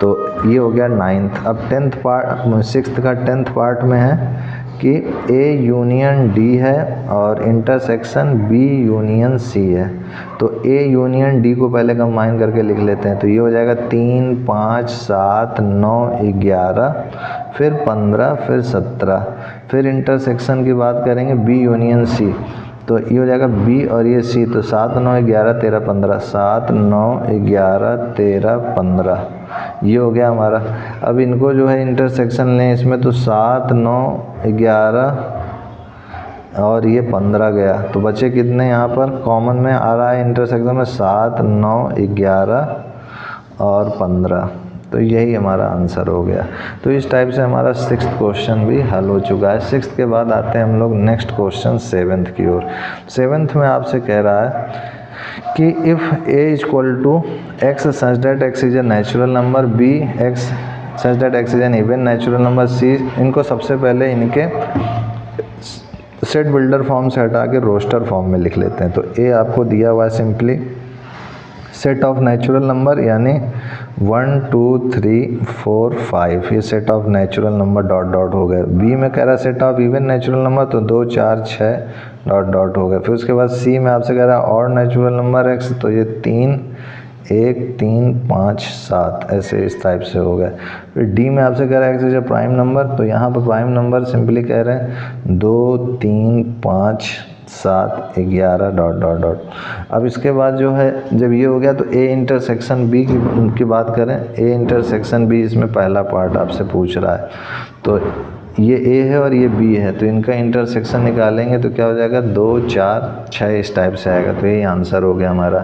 Speaker 1: तो ये हो गया 9th। अब 10th पार्ट, 6th का 10th पार्ट में है कि ए यूनियन डी है और इंटरसेक्शन बी यूनियन सी है। तो ए यूनियन डी को पहले कंबाइन करके लिख लेते हैं, तो ये हो जाएगा 3, 5, 7, 9, 11 फिर 15 फिर 17। फिर इंटरसेक्शन की बात करेंगे बी यूनियन सी, तो ये हो जाएगा बी और ये सी, तो 7, 9, 11, 13, 15, 7, 9, 11, 13, 15 ये हो गया हमारा। अब इनको जो है इंटरसेक्शन लें इसमें, तो 7, 9, 11 और ये 15 गया, तो बचे कितने यहाँ पर कॉमन में आ रहा है इंटरसेक्शन में 7, 9, 11 और 15, तो यही हमारा आंसर हो गया। तो इस टाइप से हमारा 6th क्वेश्चन भी हल हो चुका है। 6th के बाद आते हैं हम लोग नेक्स्ट क्वेश्चन 7th की ओर। 7th में आपसे कह रहा है कि if A equal to x such that x is a natural number, B x such that x is an even natural number, C, इनको सबसे पहले इनके सेट बिल्डर फॉर्म से हटा के रोस्टर फॉर्म में लिख लेते हैं। तो ए आपको दिया हुआ है simply set of natural number, यानी 1, 2, 3, 4, 5 ये set of natural number dot dot हो गए। बी में कह रहा है set of even natural number, तो 2, 4, 6 डॉट डॉट हो गए। फिर उसके बाद सी में आपसे कह रहा है और नेचुरल नंबर एक्स, तो ये 3, 1, 3, 5, 7 ऐसे इस टाइप से हो गए। फिर डी में आपसे कह रहा है x is A prime number, तो यहाँ पर प्राइम नंबर सिंपली कह रहे हैं 2, 3, 5, 7, 11 डॉट डॉट डॉट। अब इसके बाद जो है जब ये हो गया तो ए इंटरसेक्शन बी की बात करें। ए इंटरसेक्शन बी इसमें पहला पार्ट आपसे पूछ रहा है, तो ये ए है और ये बी है, तो इनका इंटरसेक्शन निकालेंगे तो क्या हो जाएगा 2 4 6 इस टाइप से आएगा। तो यही आंसर हो गया हमारा।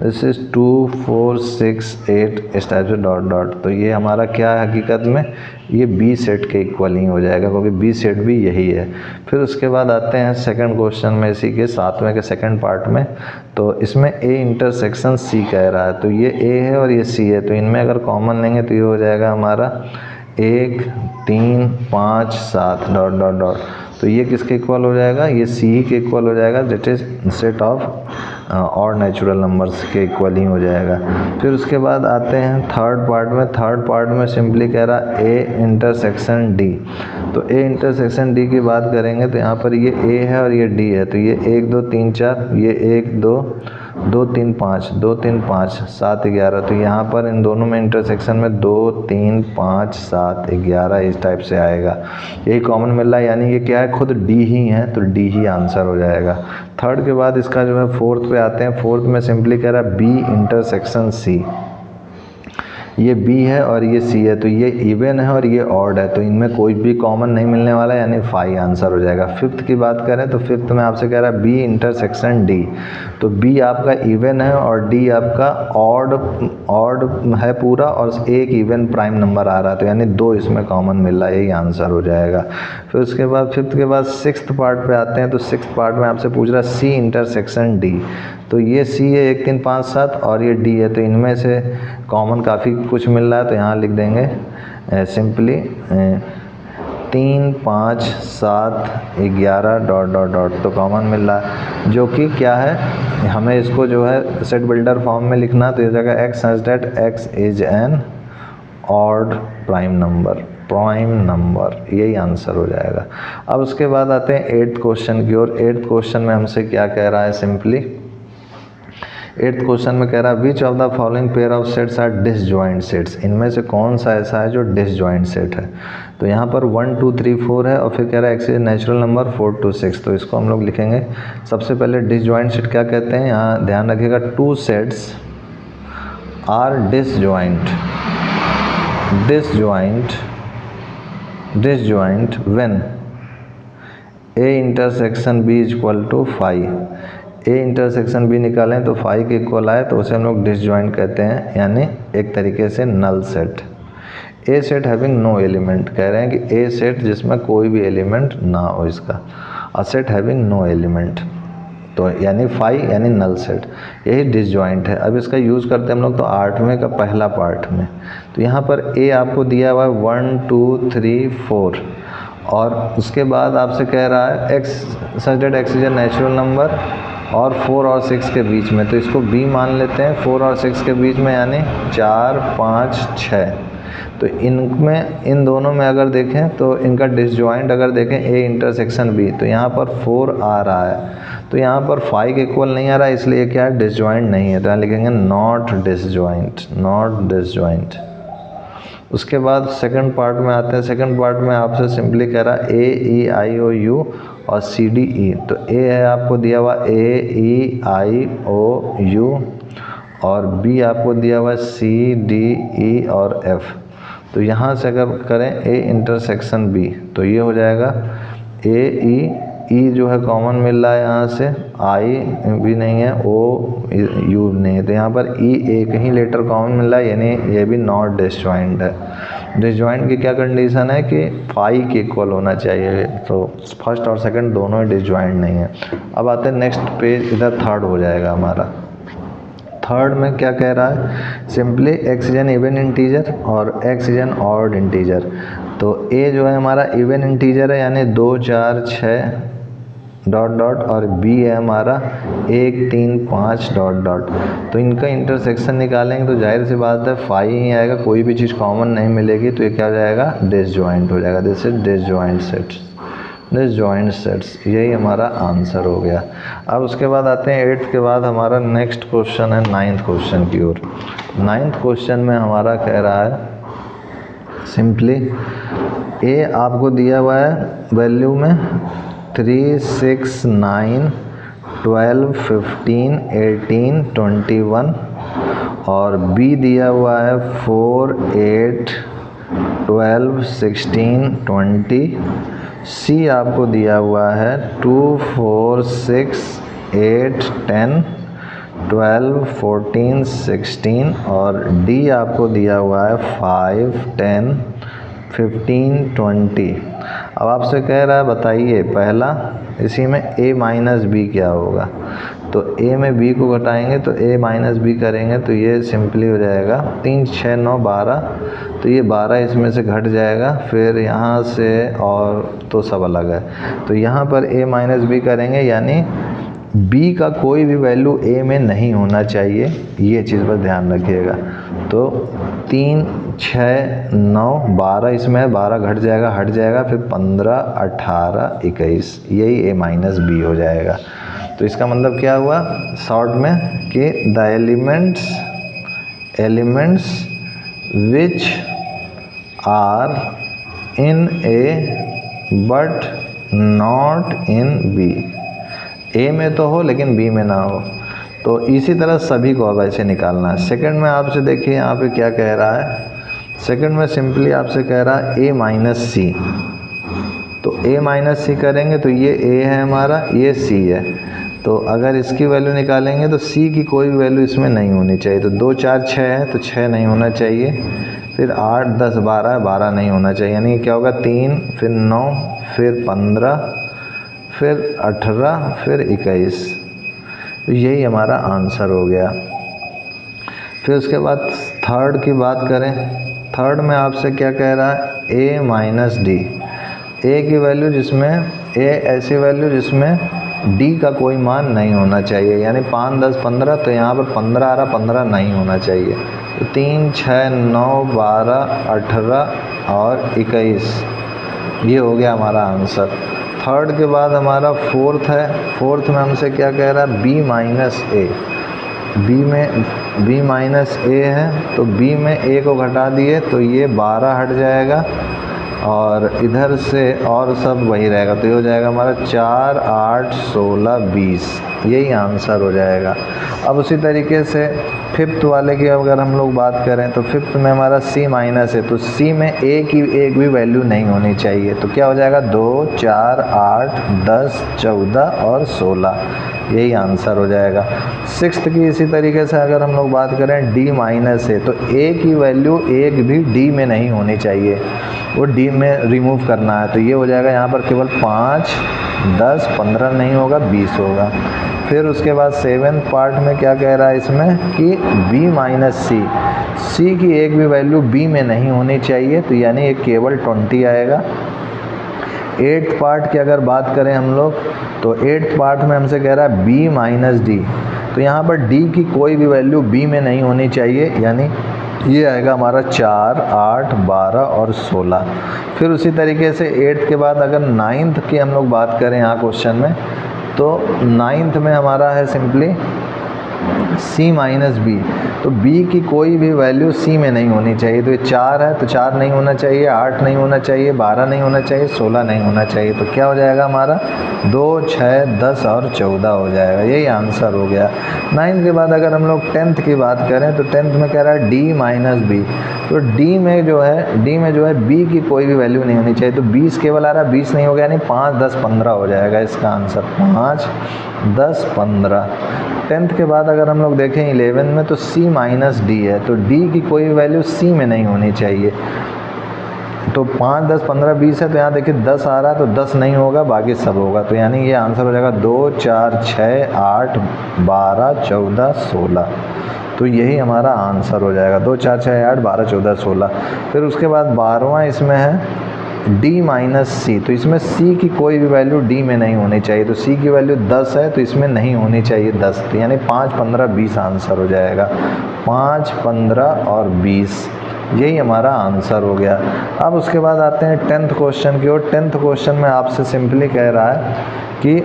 Speaker 1: दिस इज 2 4 6 8 इस टाइप से डॉट डॉट। तो ये हमारा क्या है हकीकत में, ये बी सेट के इक्वल ही हो जाएगा क्योंकि बी सेट भी यही है। फिर उसके बाद आते हैं सेकंड क्वेश्चन में, इसी के 7वें के सेकंड पार्ट में। तो इसमें ए इंटरसेक्शन सी कह रहा है, तो ये ए है और ये सी है, तो इनमें अगर कॉमन लेंगे तो ये हो जाएगा हमारा 1 3 5 7 डॉट डॉट डॉट। तो ये किसके इक्वल हो जाएगा, ये सी के इक्वल हो जाएगा, दैट इज सेट ऑफ और नेचुरल नंबर्स के इक्वल ही हो जाएगा। फिर उसके बाद आते हैं थर्ड पार्ट में। थर्ड पार्ट में सिंपली कह रहा ए इंटरसेक्शन डी। तो ए इंटरसेक्शन डी की बात करेंगे तो यहाँ पर ये ए है और ये डी है, तो ये 1 2 3 4, ये 1 2 2 3 5 2 3 5 7 11। तो यहाँ पर इन दोनों में इंटरसेक्शन में 2 3 5 7 11 इस टाइप से आएगा। यही कॉमन मिल रहा है, यानी ये क्या है, खुद डी ही है, तो डी ही आंसर हो जाएगा। थर्ड के बाद इसका जो है फोर्थ पे आते हैं। फोर्थ में सिंपली कह रहा है बी इंटरसेक्शन सी। ये B है और ये C है, तो ये इवन है और ये ऑड है, तो इनमें कोई भी कॉमन नहीं मिलने वाला, यानी 5 आंसर हो जाएगा। फिफ्थ की बात करें तो फिफ्थ में आपसे कह रहा है B इंटरसेक्शन D। तो B आपका इवन है और D आपका ऑड है पूरा, और एक इवन प्राइम नंबर आ रहा है, तो यानी 2 इसमें कॉमन मिल रहा है, यही आंसर हो जाएगा। फिर उसके बाद फिफ्थ के बाद सिक्स्थ पार्ट पे आते हैं। तो सिक्स्थ पार्ट में आपसे पूछ रहा है C इंटरसेक्शन D। तो ये C है 1 3 5 7 और ये D है, तो इनमें से कॉमन काफ़ी कुछ मिल रहा है, तो यहाँ लिख देंगे सिंपली 3 5 7 11 डॉट डॉट डॉट। तो कॉमन मिल रहा है, जो कि क्या है, हमें इसको जो है सेट बिल्डर फॉर्म में लिखना, तो ये जगह x such that x is N odd prime number, यही आंसर हो जाएगा। अब उसके बाद आते हैं एट्थ क्वेश्चन की ओर। एट्थ क्वेश्चन में हमसे क्या कह रहा है, सिंपली एट्थ क्वेश्चन में कह रहा है which of the following pair of sets are disjoint sets. इनमें से कौन सा ऐसा है जो डिसजॉइंट सेट है। तो यहाँ पर 1 2 3 4 है और फिर कह रहा है x इज नेचुरल नंबर 4 2 6। तो इसको हम लोग लिखेंगे, सबसे पहले डिसजॉइंट सेट क्या कहते हैं, यहाँ ध्यान रखिएगा, 2 sets are disjoint when a intersection b is equal to 5। a intersection b निकालें तो 5 के इक्वल आए तो उसे हम लोग डिसजॉइंट कहते हैं, यानी एक तरीके से नल सेट। ए सेट हैविंग नो एलिमेंट, कह रहे हैं कि ए सेट जिसमें कोई भी एलिमेंट ना हो इसका, a set having no element, तो यानी 5 यानी नल सेट, यही डिसजॉइंट है। अब इसका यूज़ करते हैं हम लोग तो 8वें का पहला पार्ट में। तो यहाँ पर ए आपको दिया हुआ है 1 2 3 4 और उसके बाद आपसे कह रहा है x such that x is a natural number और 4 और 6 के बीच में, तो इसको b मान लेते हैं 4 और 6 के बीच में, यानी 4 5 6। तो इनमें इन दोनों में अगर देखें तो इनका डिसजॉइंट अगर देखें a इंटरसेक्शन b, तो यहाँ पर 4 आ रहा है, तो यहाँ पर 5 के इक्वल नहीं आ रहा है, इसलिए क्या है, डिसजॉइंट नहीं है, तो यहाँ लिखेंगे नॉट डिसजॉइंट। उसके बाद सेकंड पार्ट में आते हैं। सेकंड पार्ट में आपसे सिंपली कह रहा है A E I O you और सी डी ई। तो ए है आपको दिया हुआ ए ई आई ओ यू और बी आपको दिया हुआ सी डी ई और एफ। तो यहाँ से अगर करें ए इंटरसेक्शन बी तो ये हो जाएगा ए ई जो है कॉमन मिल रहा है यहाँ से, आई भी नहीं है, ओ यू नहीं है, तो यहाँ पर ई एक ही लेटर कॉमन मिल रहा है, यानी ये भी नॉट डिसजॉइंट है। डिसजॉइंट की क्या कंडीशन है कि 5 के इक्वल होना चाहिए, तो फर्स्ट और सेकंड दोनों ही डिसजॉइंट नहीं है। अब आते हैं नेक्स्ट पेज, इधर थर्ड हो जाएगा हमारा। थर्ड में क्या कह रहा है, simply x is an even integer और x is N odd integer. तो a जो है हमारा इवन इंटीजर है, यानी 2 4 6 डॉट डॉट, और b है हमारा 1 3 5 डॉट डॉट। तो इनका इंटरसेक्शन निकालेंगे तो जाहिर सी बात है 5 ही आएगा, कोई भी चीज़ कॉमन नहीं मिलेगी, तो ये क्या हो जाएगा, डिसजॉइंट हो जाएगा। दिस इज डिसजॉइंट सेट्स, यही हमारा आंसर हो गया। अब उसके बाद आते हैं 8th के बाद हमारा नेक्स्ट क्वेश्चन है 9th क्वेश्चन की ओर। 9th क्वेश्चन में हमारा कह रहा है सिंपली ए आपको दिया हुआ है वैल्यू में 3 6 9 12 15 18 21 और बी दिया हुआ है 4 8 12, 16, 20। सी आपको दिया हुआ है 2, 4, 6, 8, 10, 12, 14, 16 और डी आपको दिया हुआ है 5, 10, 15, 20। अब आपसे कह रहा है बताइए पहला इसी में a माइनस बी क्या होगा। तो a में b को घटाएंगे तो a माइनस बी करेंगे तो ये सिंपली हो जाएगा 3, 6, 9, 12। तो ये 12 इसमें से घट जाएगा, फिर यहाँ से और तो सब अलग है। तो यहाँ पर a माइनस बी करेंगे यानी b का कोई भी वैल्यू a में नहीं होना चाहिए, ये चीज़ पर ध्यान रखिएगा। तो 3, 6, 9, 12 इसमें 12 घट जाएगा हट जाएगा, फिर 15, 18, 21, यही a माइनस बी हो जाएगा। तो इसका मतलब क्या हुआ शॉर्ट में कि the elements which are in A but not in B. A में तो हो लेकिन बी में ना हो। तो इसी तरह सभी को अब ऐसे निकालना है। सेकंड में आपसे देखिए यहाँ पे क्या कह रहा है। सेकंड में सिंपली आपसे कह रहा है a माइनस सी। तो a माइनस सी करेंगे तो ये a है हमारा, ये c है। तो अगर इसकी वैल्यू निकालेंगे तो c की कोई भी वैल्यू इसमें नहीं होनी चाहिए। तो 2, 4, 6 है तो 6 नहीं होना चाहिए। फिर 8, 10, 12 है, 12 नहीं होना चाहिए। यानी क्या होगा 3, फिर 9, फिर 15, फिर 18, फिर 21। तो यही हमारा आंसर हो गया। फिर उसके बाद थर्ड की बात करें। थर्ड में आपसे क्या कह रहा है a माइनस डी। ए की वैल्यू जिसमें a ऐसी वैल्यू जिसमें d का कोई मान नहीं होना चाहिए, यानी 5, 10, 15। तो यहाँ पर 15 आ रहा, 15 नहीं होना चाहिए। तो 3, 6, 9, 12, 18 और 21, ये हो गया हमारा आंसर। थर्ड के बाद हमारा फोर्थ है। फोर्थ में हमसे क्या कह रहा है b माइनस ए। b माइनस ए है तो b में a को घटा दिए तो ये 12 हट जाएगा और इधर से और सब वही रहेगा। तो ये हो जाएगा हमारा 4, 8, 16, 20, यही आंसर हो जाएगा। अब उसी तरीके से फिफ्थ वाले की अगर हम लोग बात करें तो फिफ्थ में हमारा c माइनस है। तो c में a की एक भी वैल्यू नहीं होनी चाहिए। तो क्या हो जाएगा 2, 4, 8, 10, 14 और 16, यही आंसर हो जाएगा। सिक्स्थ की इसी तरीके से अगर हम लोग बात करें d माइनस है तो a की वैल्यू एक भी d में नहीं होनी चाहिए, वो d में रिमूव करना है। तो ये हो जाएगा यहाँ पर केवल 5, 10, 15 नहीं होगा, 20 होगा। फिर उसके बाद सेवेंथ पार्ट में क्या कह रहा है इसमें कि b माइनस सी। c की एक भी वैल्यू b में नहीं होनी चाहिए, तो यानी ये केवल 20 आएगा। एट्थ पार्ट की अगर बात करें हम लोग तो एट्थ पार्ट में हमसे कह रहा है b माइनस डी। तो यहाँ पर d की कोई भी वैल्यू b में नहीं होनी चाहिए, यानी ये आएगा हमारा 4, 8, 12 और 16। फिर उसी तरीके से एट्थ के बाद अगर नाइन्थ की हम लोग बात करें यहाँ क्वेश्चन में, तो नाइन्थ में हमारा है सिंपली c माइनस बी। तो b की कोई भी वैल्यू c में नहीं होनी चाहिए। तो ये 4 है तो 4 नहीं होना चाहिए, 8 नहीं होना चाहिए, 12 नहीं होना चाहिए, 16 नहीं होना चाहिए। तो क्या हो जाएगा हमारा 2, 6, 10 और 14 हो जाएगा, यही आंसर हो गया। नाइन्थ के बाद अगर हम लोग टेंथ की बात करें तो टेंथ में कह रहा है d माइनस बी। तो d में जो है b की कोई भी वैल्यू नहीं होनी चाहिए। तो 20 केवल आ रहा है, 20 नहीं हो गया, यानी 5, 10, 15 हो जाएगा इसका आंसर। 5, 10, 15। टेंथ के बाद अगर हम लोग देखें 11 में तो c माइनस डी है। तो d की कोई वैल्यू c में नहीं होनी चाहिए। तो 5, 10, 15, 20 है तो यहाँ देखिए 10 आ रहा है तो 10 नहीं होगा, बाकी सब होगा। तो यानी ये आंसर हो जाएगा 2, 4, 6, 8, 12, 14, 16। तो यही हमारा आंसर हो जाएगा 2, 4, 6, 8, 12, 14, 16। फिर उसके बाद 12वां इसमें है d माइनस सी। तो इसमें c की कोई भी वैल्यू d में नहीं होनी चाहिए। तो c की वैल्यू 10 है तो इसमें नहीं होनी चाहिए 10, तो यानी 5, 15, 20 आंसर हो जाएगा। 5, 15 और 20, यही हमारा आंसर हो गया। अब उसके बाद आते हैं टेंथ क्वेश्चन की ओर। टेंथ क्वेश्चन में आपसे सिंपली कह रहा है कि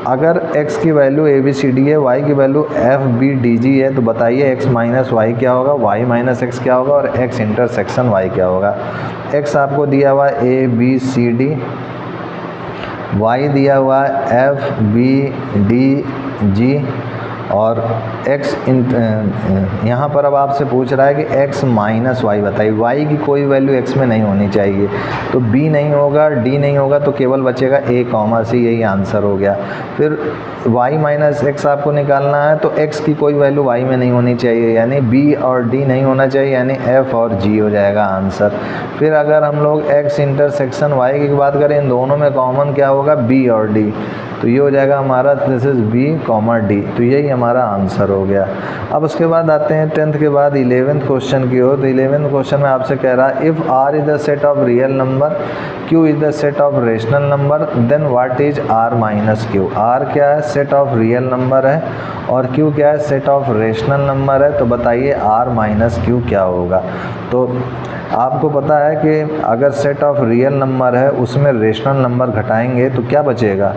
Speaker 1: अगर x की वैल्यू ABCD है, y की वैल्यू FBDG है, तो बताइए x माइनस वाई क्या होगा, y माइनस एक्स क्या होगा और x इंटरसेक्शन y क्या होगा। x आपको दिया हुआ है ABCD, y दिया हुआ है FBDG और x यहाँ पर अब आपसे पूछ रहा है कि x माइनस वाई बताइए, y की कोई वैल्यू x में नहीं होनी चाहिए, तो b नहीं होगा, d नहीं होगा, तो केवल बचेगा a, c, यही आंसर हो गया। फिर y माइनस x आपको निकालना है, तो x की कोई वैल्यू y में नहीं होनी चाहिए, यानी b और d नहीं होना चाहिए, यानी f और g हो जाएगा आंसर। फिर अगर हम लोग x इंटरसेक्शन y की बात करें, इन दोनों में कॉमन क्या होगा, b और d, तो ये हो जाएगा हमारा दिस इज b, d, तो यही हमारा आंसर हो गया। अब उसके बाद आते हैं 10th के बाद 11th क्वेश्चन की ओर। तो 11th क्वेश्चन में आपसे कह रहा है if r is the set of real number, q is the set of rational number, then what is r minus q। r क्या है, सेट ऑफ रियल नंबर है, और q क्या है, सेट ऑफ रेशनल नंबर है। तो बताइए r minus q क्या होगा। तो आपको पता है कि अगर सेट ऑफ रियल नंबर है उसमें रेशनल नंबर घटाएंगे तो क्या बचेगा,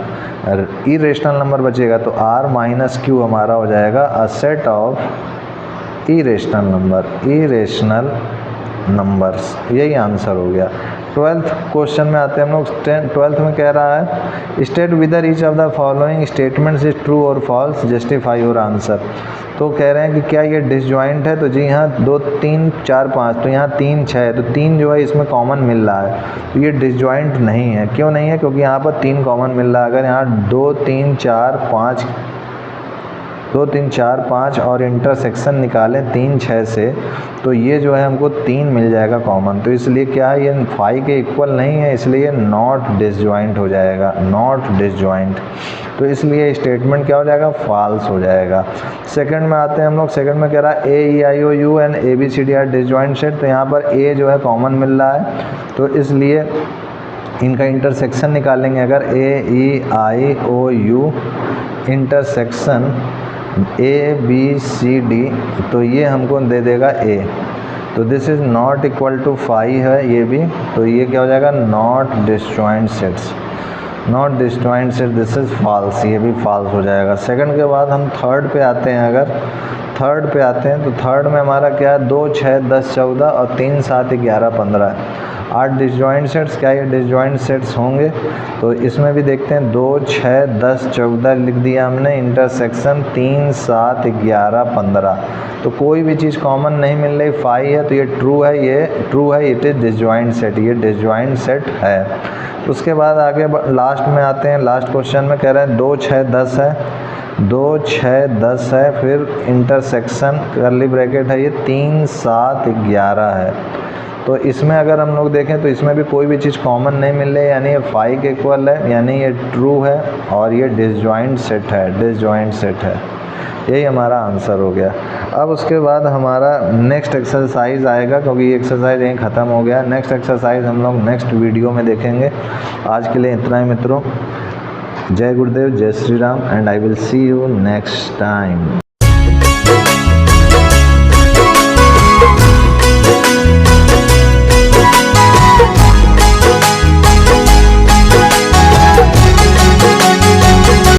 Speaker 1: इरेशनल नंबर बचेगा। तो r माइनस q हमारा हो जाएगा a set of irrational number, irrational numbers, यही आंसर हो गया। 12th क्वेश्चन में आते हैं हम लोग। 12th में कह रहा है state whether each of the following statements is true और फॉल्स, जस्टिफाई योर आंसर। तो कह रहे हैं कि क्या ये डिसजॉइंट है, तो जी हाँ, 2 3 4 5, तो यहाँ 3 6, तो 3 जो है इसमें कॉमन मिल रहा है, तो ये डिसजॉइंट नहीं है। क्यों नहीं है, क्योंकि यहाँ पर 3 कॉमन मिल रहा है। अगर यहाँ 2 3 4 5 2 3 4 5 और इंटरसेक्शन निकालें 3 6 से, तो ये जो है हमको 3 मिल जाएगा कॉमन। तो इसलिए क्या है, ये 5 के इक्वल नहीं है, इसलिए नॉट डिसजॉइंट हो जाएगा, नॉट डिसजॉइंट। तो इसलिए स्टेटमेंट क्या हो जाएगा, फॉल्स हो जाएगा। सेकंड में आते हैं हम लोग। सेकंड में कह रहा है A E I O U and A B C D are disjoint set. तो यहाँ पर ए जो है कॉमन मिल रहा है, तो इसलिए इनका इंटरसेक्शन निकालेंगे। अगर A E I O U intersection A B C D, तो ये हमको दे देगा ए। तो this is not equal to 5 है ये भी, तो ये क्या हो जाएगा, not disjoint sets, not disjoint set, this is false, ये भी फॉल्स हो जाएगा। सेकंड के बाद हम थर्ड पे आते हैं। अगर थर्ड पे आते हैं तो थर्ड में हमारा क्या है, 2 6 10 14 और 3 7 11 15 है। 8 डिसजॉइंट सेट्स, क्या ये डिसजॉइंट सेट्स होंगे, तो इसमें भी देखते हैं। 2 6 10 14 लिख दिया हमने, इंटरसेक्शन 3 7 11 15, तो कोई भी चीज़ कॉमन नहीं मिल रही, 5 है, तो ये ट्रू है, ये ट्रू है, इट इज़ डिसजॉइंट सेट, ये डिसजॉइंट सेट है। उसके बाद आगे लास्ट में आते हैं। लास्ट क्वेश्चन में कह रहे हैं 2 6 10 है, 2 6 10 है, फिर इंटरसेक्शन कर्ली ब्रैकेट है, ये 3 7 11 है। तो इसमें अगर हम लोग देखें तो इसमें भी कोई भी चीज़ कॉमन नहीं मिल रही, यानी ये 5 के इक्वल है, यानी ये ट्रू है और ये डिसजॉइंट सेट है, डिसजॉइंट सेट है। यही हमारा आंसर हो गया। अब उसके बाद हमारा नेक्स्ट एक्सरसाइज आएगा, क्योंकि ये एक्सरसाइज यहीं ख़त्म हो गया। नेक्स्ट एक्सरसाइज हम लोग नेक्स्ट वीडियो में देखेंगे। आज के लिए इतना ही मित्रों। जय गुरुदेव, जय Shri Ram, and I will see you next time.